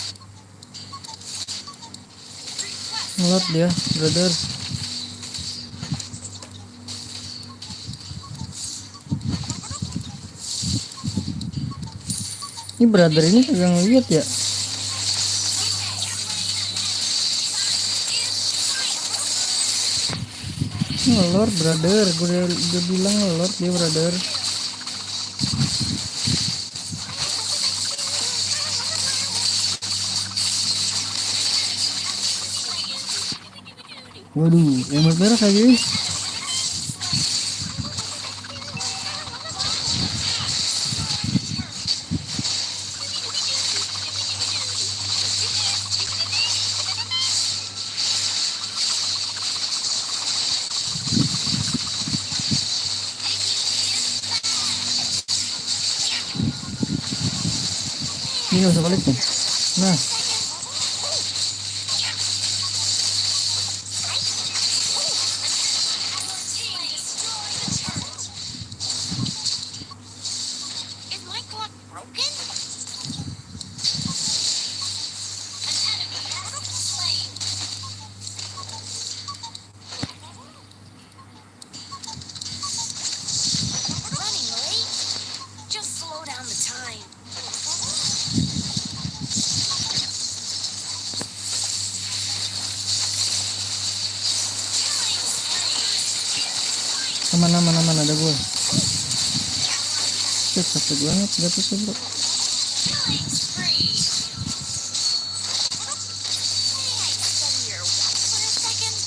Ngelot dia, brother. Ini brother ini kagak ngeliat ya. Ngelor brother, gue udah bilang ngelor dia brother. Waduh, emerald merah kah guys? Ini gak usah balik nih. Nah, Is my clock broken? An enemy slain. Running late? Just slow down the time. aman ada gue. Cek sakit banget jatuhnya bro. Killing spree. May I study your watch for a second?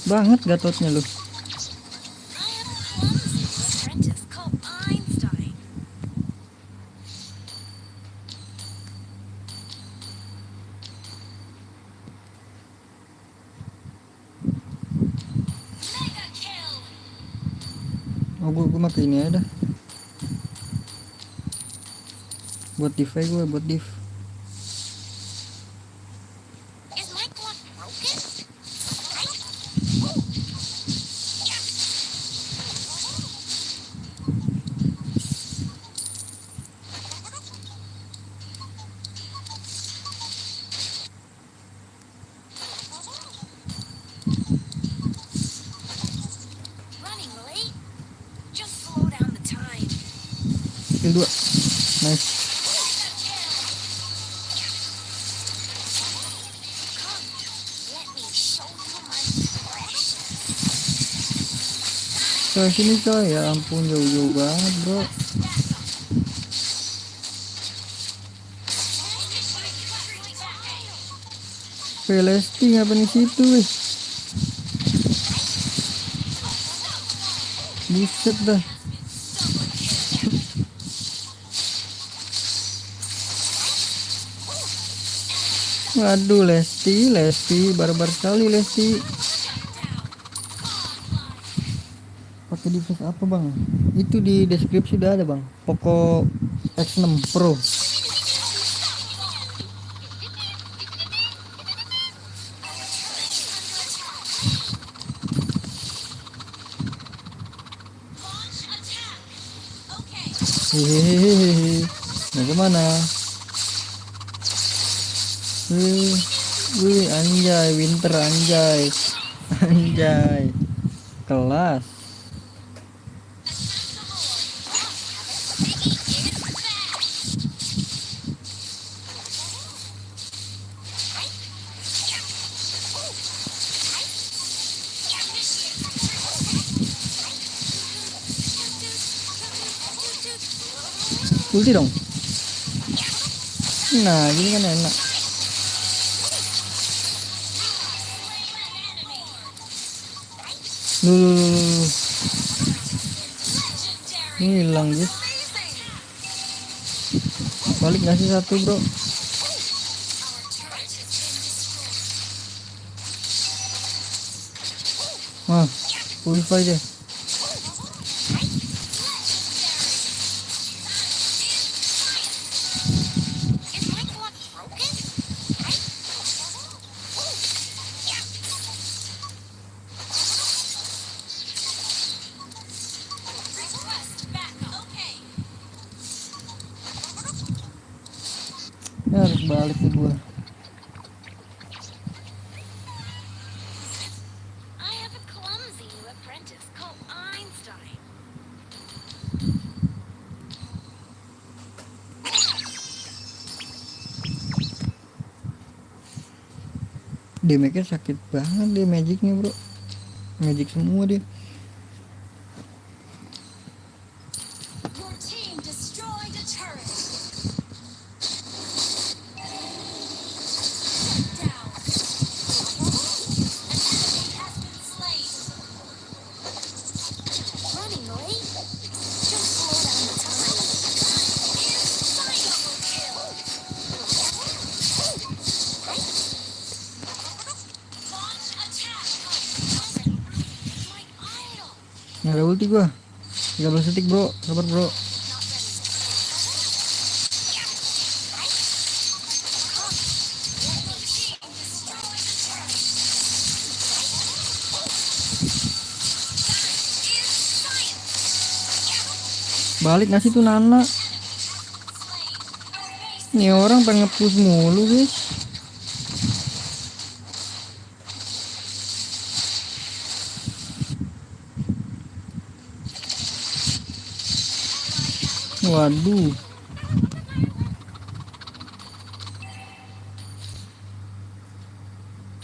cepet banget Gatotnya lu. I have a clumsy apprentice called Einstein. Mega kill. Oh gue pakai ini aja dah. Buat div aja gue, buat div. Is my clock broken? Running late? Just slow down the time. Skill 2. Nice. Come, let me show you my precious. Coy sini coy, ya ampun jauh-jauh banget bro. Pelesti ngapain di situ weh? Buset dah. Waduh Lesti barbar sekali Lesti. Pakai device apa bang? Itu di deskripsi udah ada bang. Poco X6 Pro. Launch attack. Okay. Hehehe. Mau kemana? Wih, anjay, winter anjay. Anjay. Kelas. Ulti dong. Nah, gini kan enak. Duh. Hilang guys. Balik nggak sih satu bro? Wah, purify deh. Is my clock broken? Request backup. Okay. Ya, harus balik ke gua. I have a clumsy new apprentice called Einstein. Damage-nya sakit banget deh magicnya bro. Magic semua dia. Your team destroyed a turret. Down. An enemy has been slain. Running late? Just slow down the time. Double kill. Launch attack. My idol. Nggak ada ulti gua. 13 detik bro, sabar bro. Balik nggak sih tuh Nana? Nih orang pengen nge-push mulu guys. Waduh.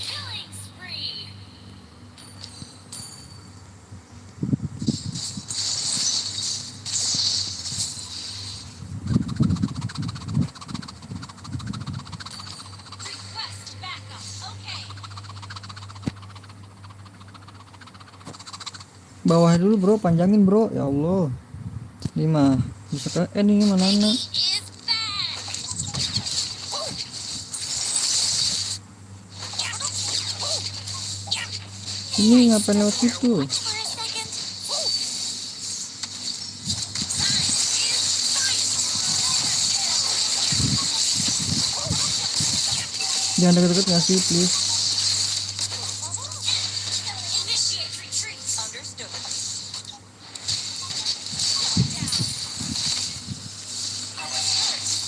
Killing spree. Request backup. Okay. Bawah dulu bro, panjangin bro. Ya Allah. Ini mah bisa ke ini mana Is back. ini ngapain lewat situ? For a second. Jangan deket-deket nggak sih please. Initiate retreat. Understood.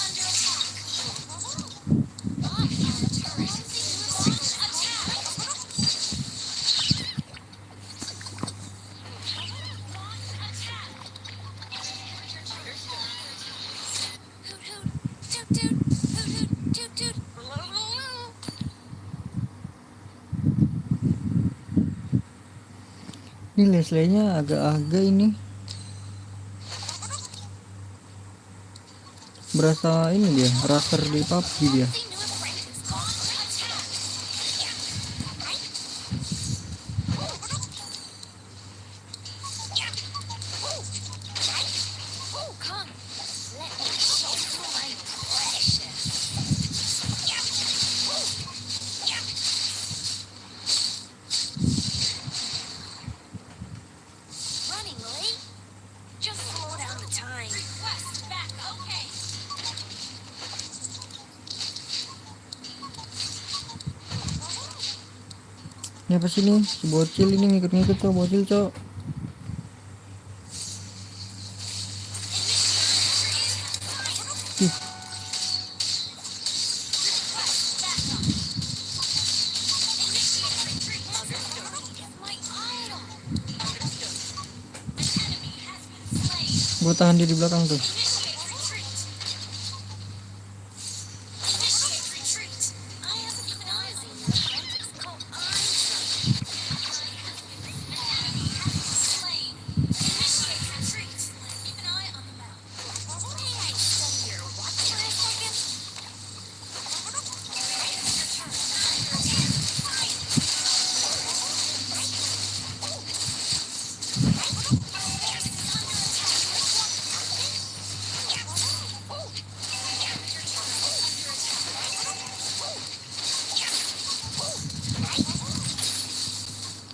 Under Ini Leslie-nya agak-agak ini berasa ini dia, raster di PUBG dia. Running, Lily. Just slow down the time. Request back, okay. Ini apa sih nih? Si bocil ini ngikut-ngikut tuh bocil cok. Ih, gua tahan dia di belakang tuh.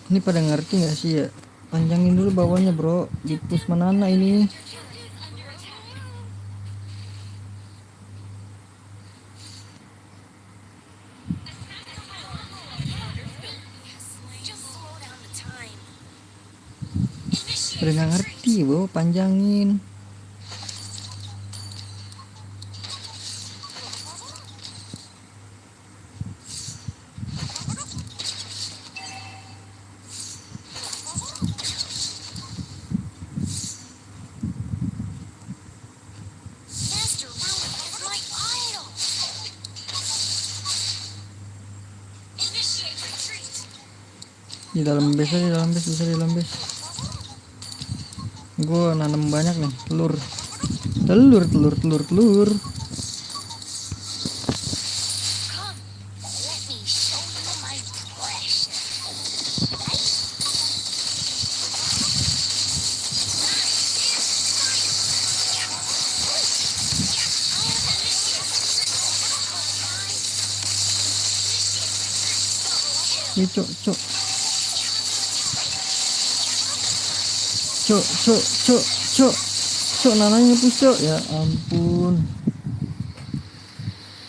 Ini pada ngerti nggak sih ya? Panjangin dulu bawahnya bro. Di push manana ini. Pada nggak ngerti bro, panjangin. Master Rowan is my idol. Initiate retreat. Di dalam base aja, di dalam base, bisa di dalam base. Gue nanam banyak nih telur. Telur. Come, let me show you my precious. Ih, cok. Cok, nananya push cok. Ya ampun.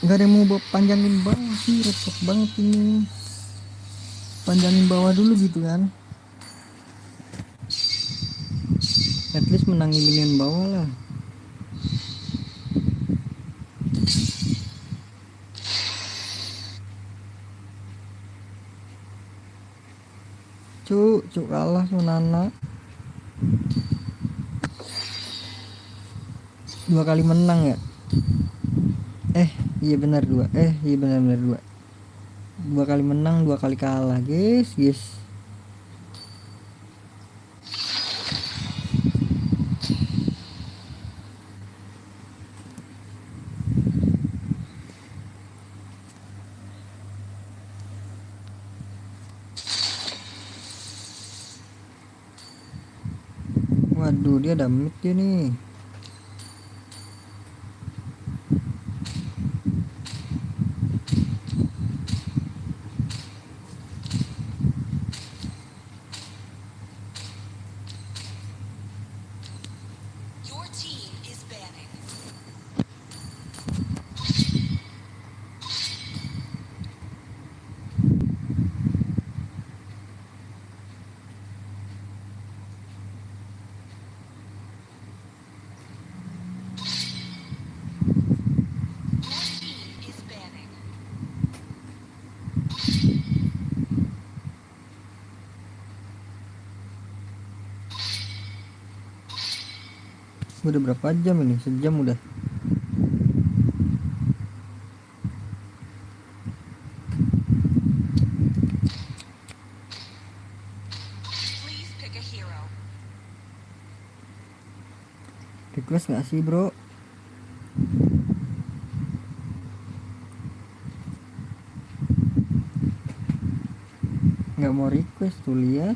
Gak ada yang mau panjangin bawah sih, repot banget ini. Panjangin bawah dulu gitu kan. At least menangin minion bawah lah. Cuk kalah sama Nana. 2 kali menang ya. Iya benar 2. Iya benar 2. 2 kali menang, 2 kali kalah, guys. Waduh, dia ada mid dia nih. Your team is banning. Your team is banning. Udah berapa jam ini? Sejam udah. Please pick a hero. Request nggak sih bro? Nggak mau request tuh, lihat.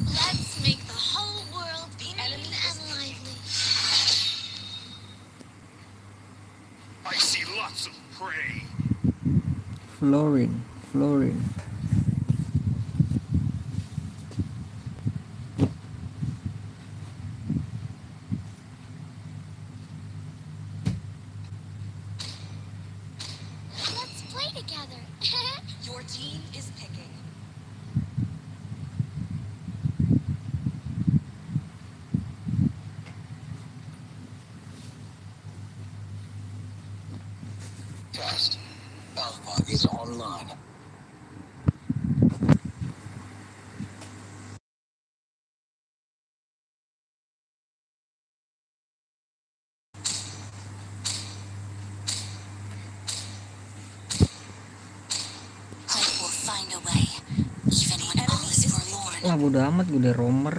Let's make the whole world the enemy and lively. I see lots of prey. Florin. Let's play together. Your team is picking. Test. Alpha is online. Hope will find a way, even when all is forlorn. Wah bodo amat, gue udah roamer.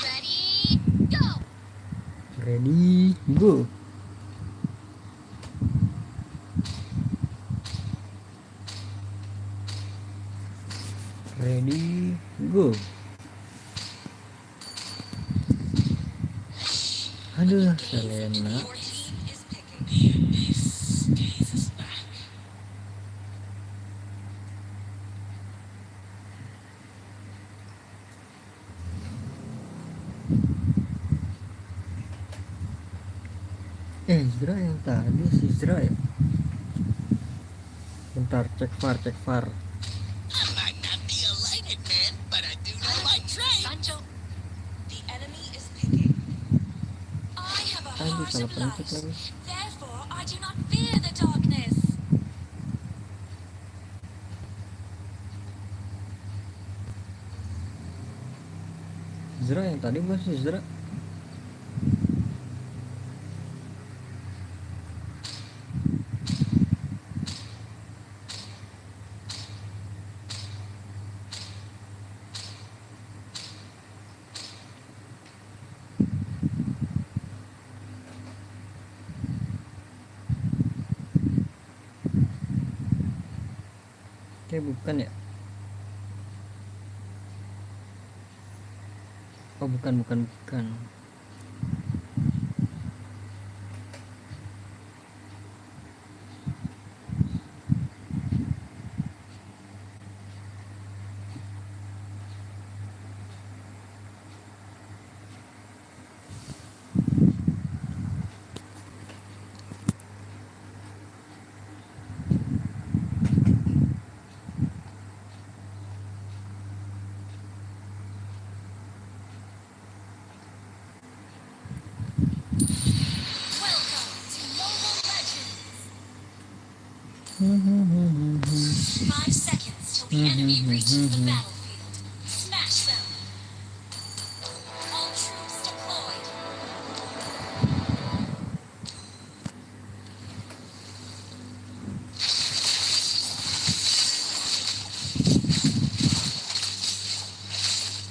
Ready, go! Ready, go. Ready, go. Aduh, Selena. Your team is picking. Zra yang tadi si Zra ya. Bentar, cek var. I might not be a lighted man, but I do know my trade. Sancho, the enemy is picking. I have a Aduh, heart salah of pencet light. lagi. Therefore, I do not fear the darkness. Zra yang tadi bukan si Zra. Oke, bukan ya? Oh, bukan. Welcome to Mobile Legends. 5 seconds till the enemy reaches the battlefield. Smash them. All troops deployed.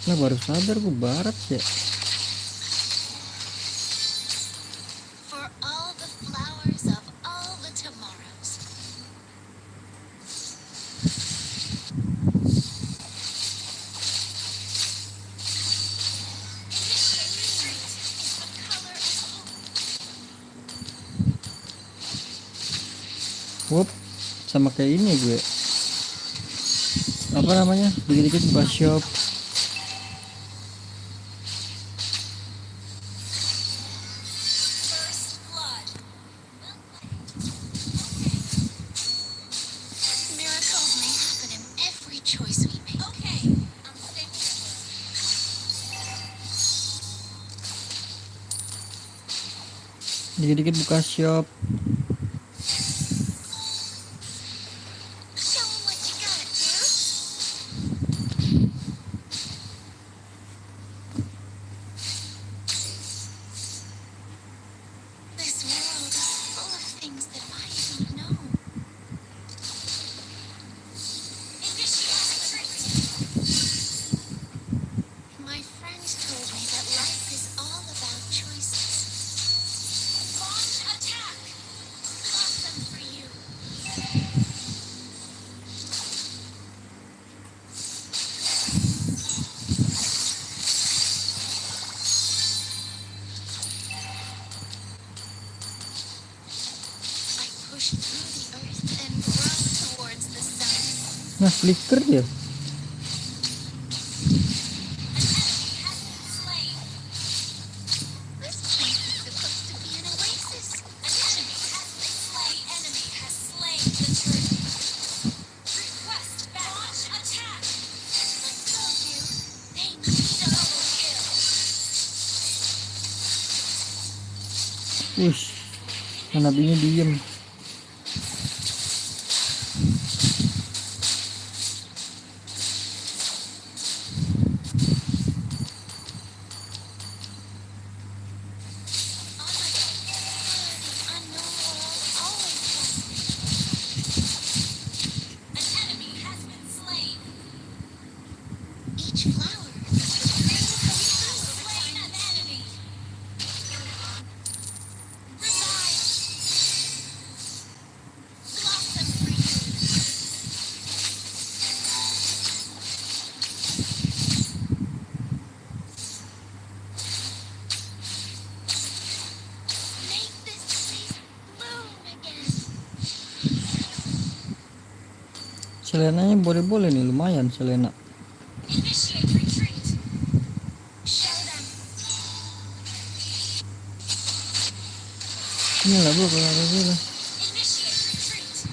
Lah baru sadar gue barat ya. For all the flowers of all the tomorrows. Wup, sama kayak ini gue. Apa namanya? Dikit-dikit buka shop. First blood. Miracles may happen in every choice we make. Okay, I'm saving the world. Dikit-dikit buka shop. Show 'em what you got, dude. This world is full of things that I don't know. My friend told me that life is all about choices. Launch attack! Blossom for you. I push through the earth and grow towards the sun. Nah, flicker dia. This place is supposed to be an oasis. Enemy has slain the turtle. Request launch attack. I told you, they need a double kill. Wush, nabinya diem. Each flower slain an enemy. Revive. Blossom for you. Make this place bloom again. Selenanya boleh-boleh nih, lumayan Selena. Initiate retreat. Show them. Ini lah bro, kalau ada gue lah. Initiate retreat.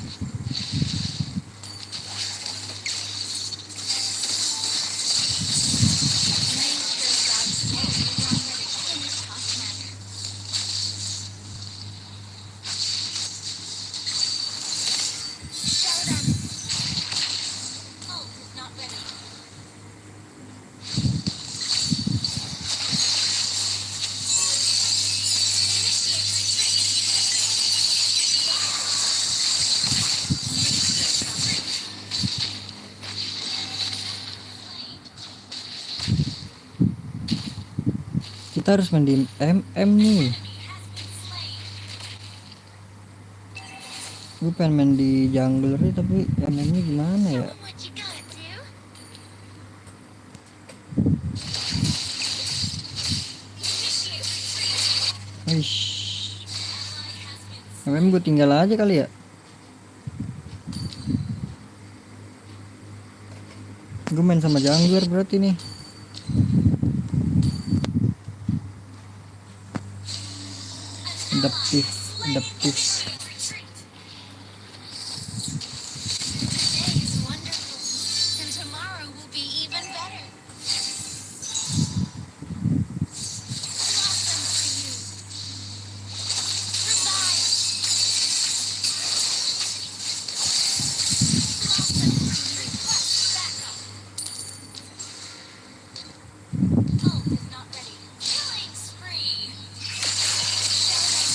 Nature God's will be done in this tough manner. Show them. Ult is not ready. Initiate retreat. Kita harus main di MM nih. Gue pengen main di jungler nih, tapi MM-nya gimana ya? Show 'em what you got, dude. Initiate retreat. Wish. MM gue tinggal aja kali ya. Gue main sama jungler berarti nih. Adaptif, adaptif. Today is wonderful, and tomorrow will be even better. Blossom for you. Revive. Blossom for you. Request backup. Ult is not ready. Killing spree. Show them.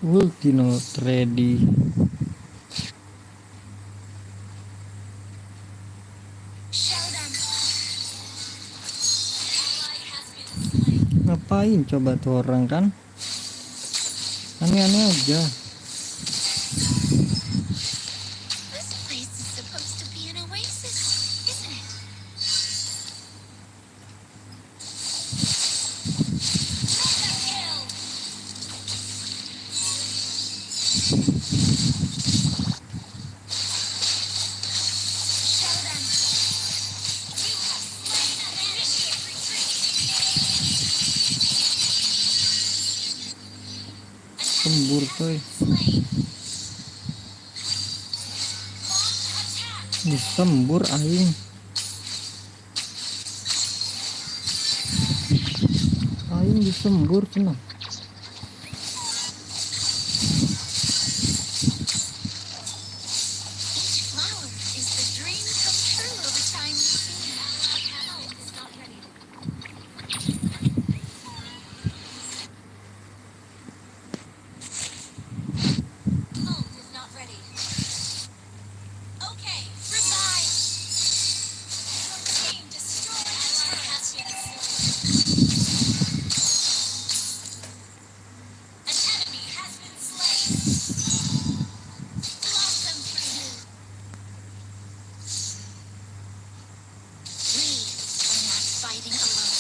Ulti not ready. Show them. Ally has been slain. Ngapain coba tuh orang kan? Aneh-aneh aja. This place is supposed to be an oasis, isn't it? Mega kill. Show them. You have slain an enemy. Retreat. Sembur coy. Slain. Launch attack. Disembur aing. Aing disembur cenah. Each flower is the dream come true every time you see it. Ally is not ready. Ult is not ready. Okay, revive. Your team destroyed a turret. Has been slain. An enemy has been slain. Blossom for you. We are not fighting alone.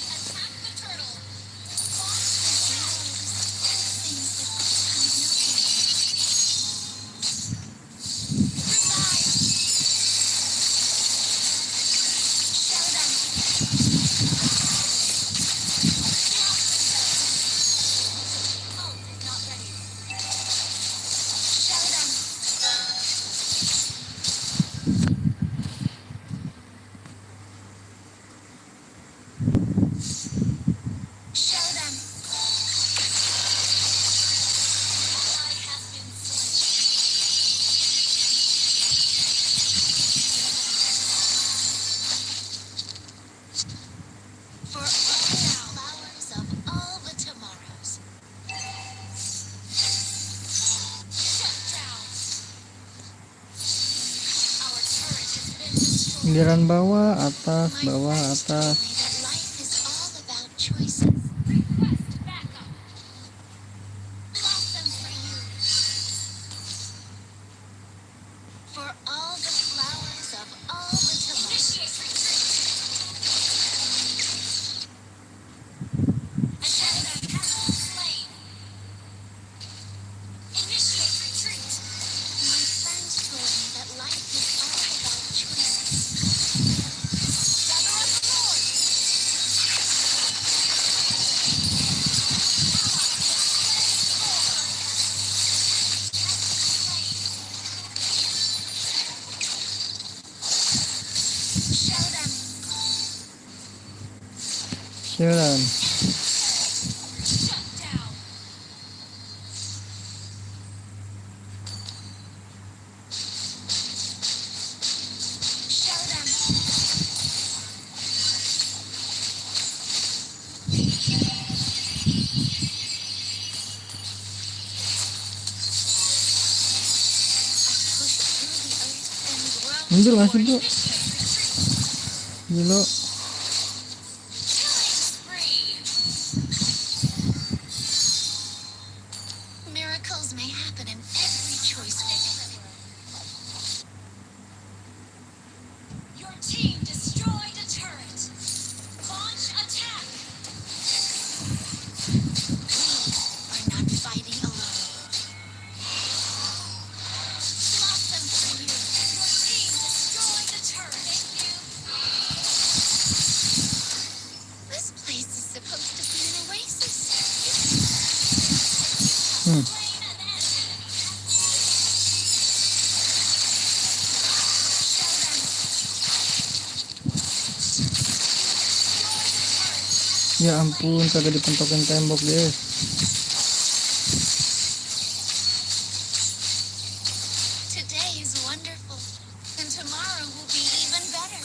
Attack the turtle. Revive. Show them. Ult is not ready. Show them. Show them. Ally has been slain. For all the flowers of all the tomorrows. Shut down. Our turret has been destroyed. Giliran bawah, atas, bawah, atas. That life is all about choices. Request backup. Blossom for you. For all the flowers of all the tomorrows. Initiate retreat. An enemy has been slain. Initiate retreat. My friends told me that life is all about choices. Gather up the Lord. Show them. Siaran. Shut down. Show them. Push through the earth and grow. Mundur masih bro. Initiate retreat. Gila. Killing spree. Miracles may happen in every choice we make. Your team destroyed a turret. Launch attack. We are not fighting alone. Blossom for you. Your team destroyed a turret. Thank you. This place is supposed to be an oasis. Hmm. Slain an enemy. Ya ampun, kagak dipentokin tembok guys. Today is wonderful, and tomorrow will be even better.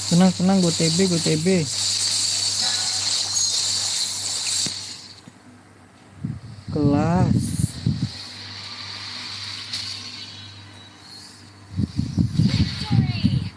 Tenang, gue TB. Kelas. Victory!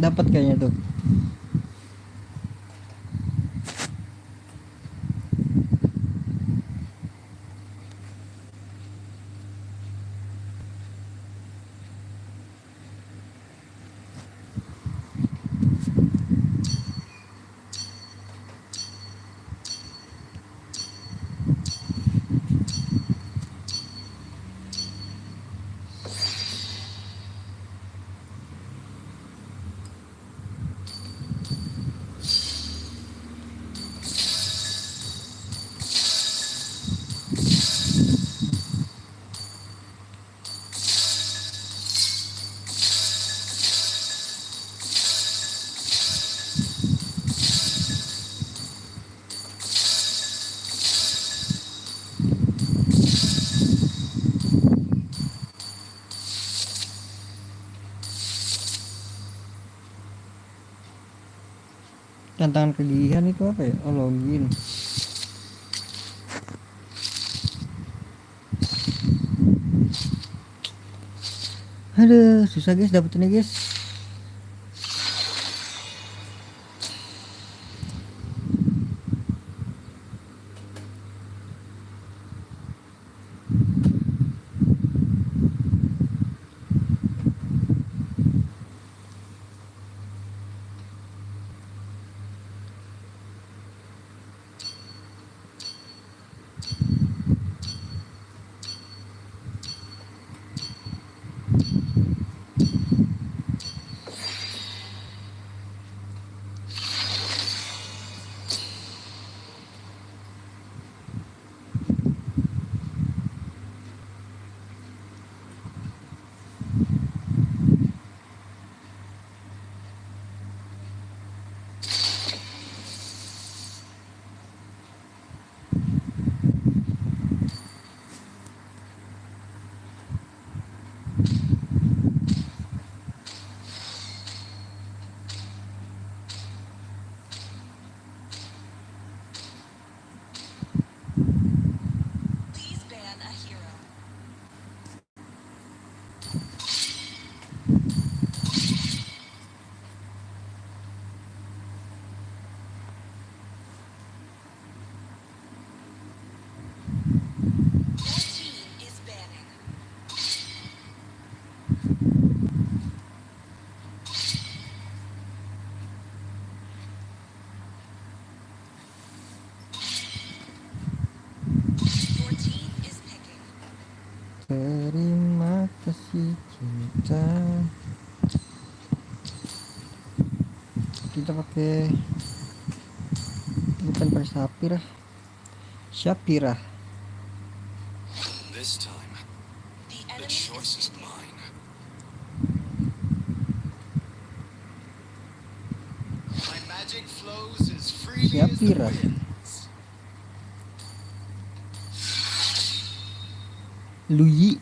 Dapat kayaknya tuh. Tantangan kegigihan itu apa ya? Oh, login. Aduh, susah guys dapetinnya guys. Please ban a hero. Your team is banning. Your team is picking. Terima kasih cinta. Kita pakai bukan pakai Sapirah. This time, The the enemy choice is is mine. My magic flows as freely as the Sapirah. winds. Luyi.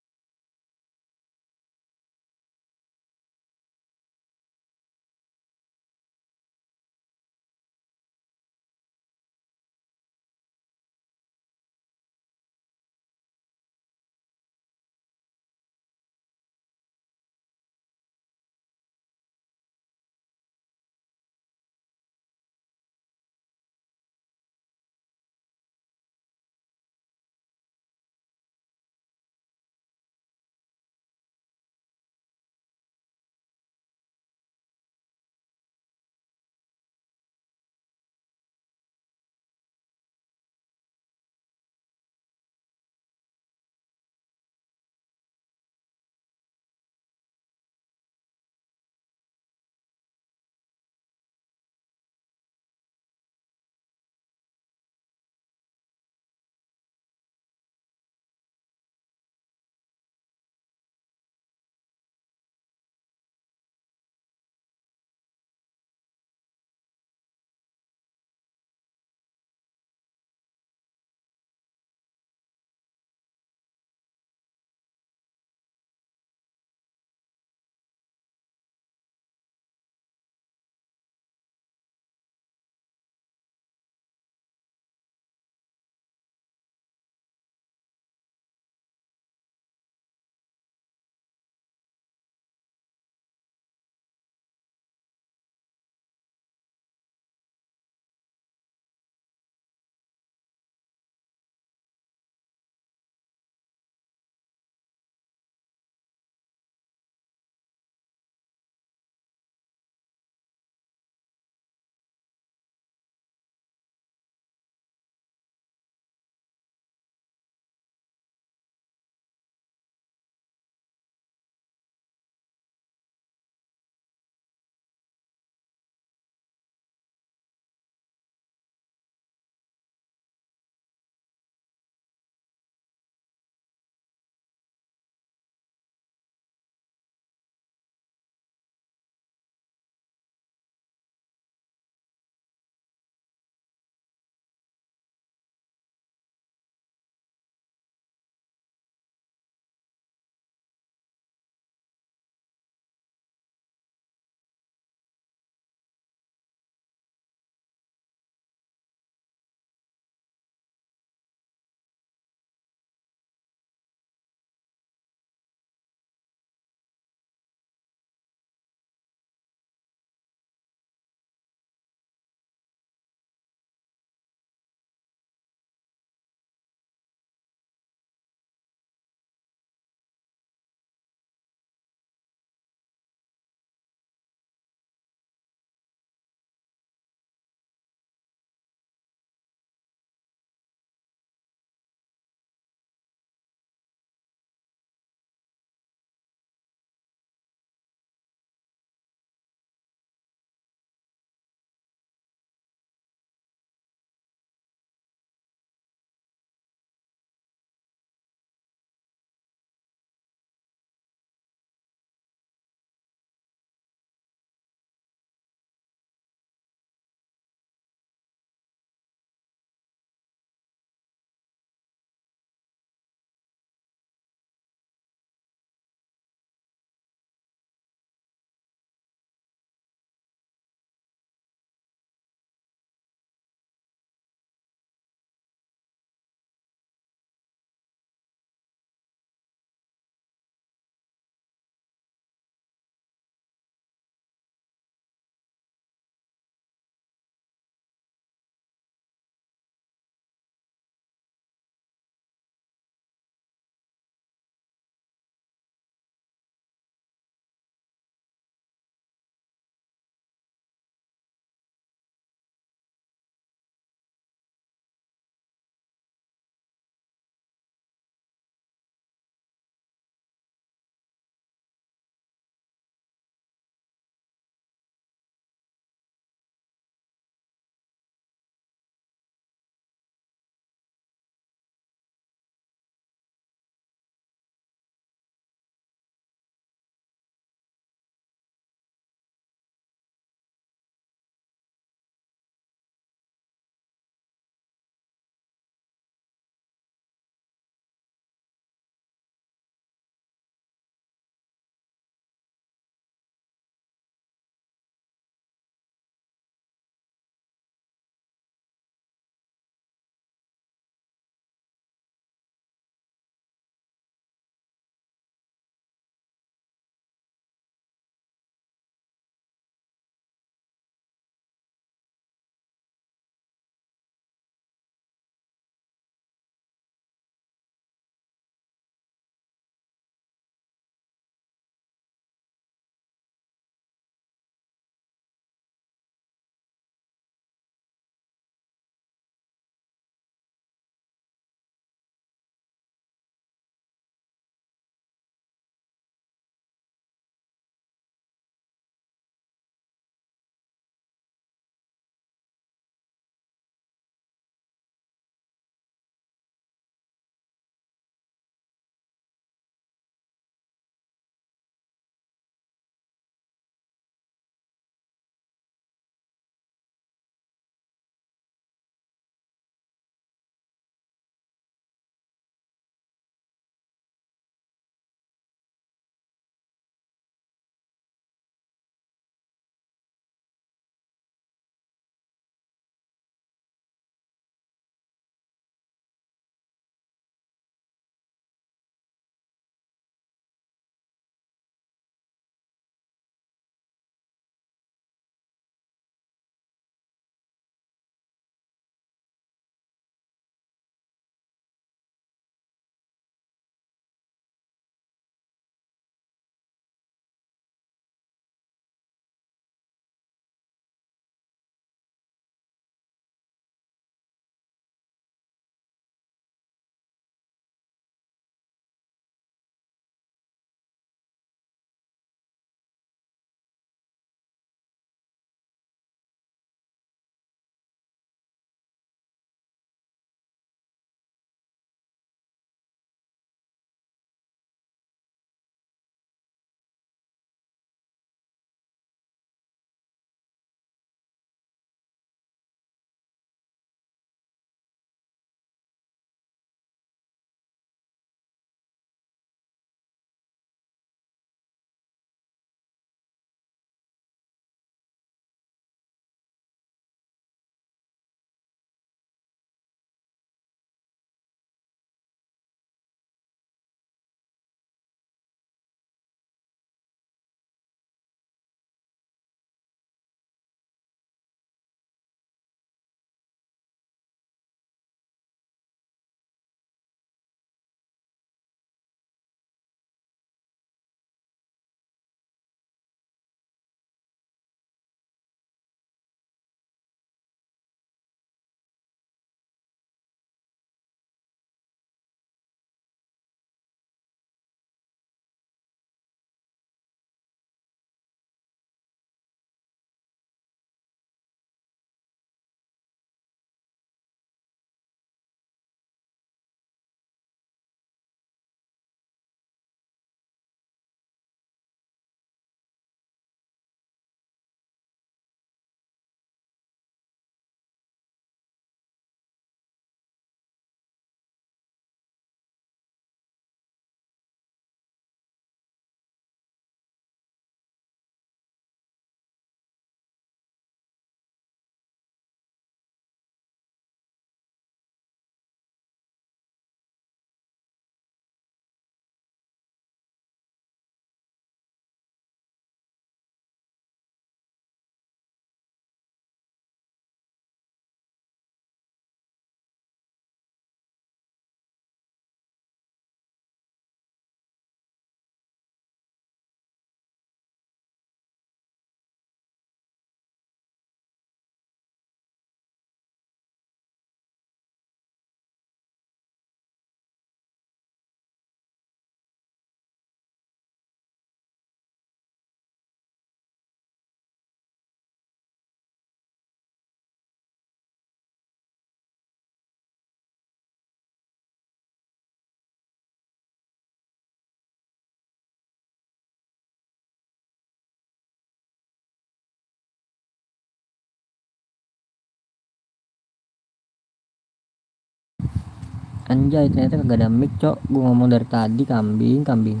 Anjay, ternyata kagak ada mic, cok. Gue ngomong dari tadi kambing.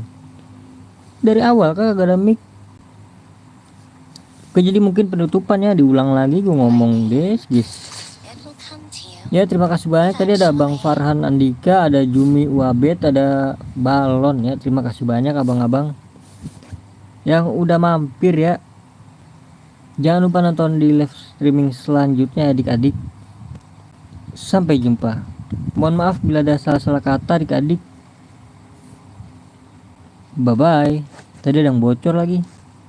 Dari awal kagak ada mic. Oke, jadi mungkin penutupannya diulang lagi gue ngomong, guys. It will come to you. Ya, terima kasih banyak. Tadi ada Bang Farhan Andika, ada Jumi Wabet, ada Balon ya. Terima kasih banyak abang-abang yang udah mampir ya. Jangan lupa nonton di live streaming selanjutnya adik-adik. Sampai jumpa. Mohon maaf bila ada salah-salah kata adik-adik. Bye bye. Tadi ada yang bocor lagi.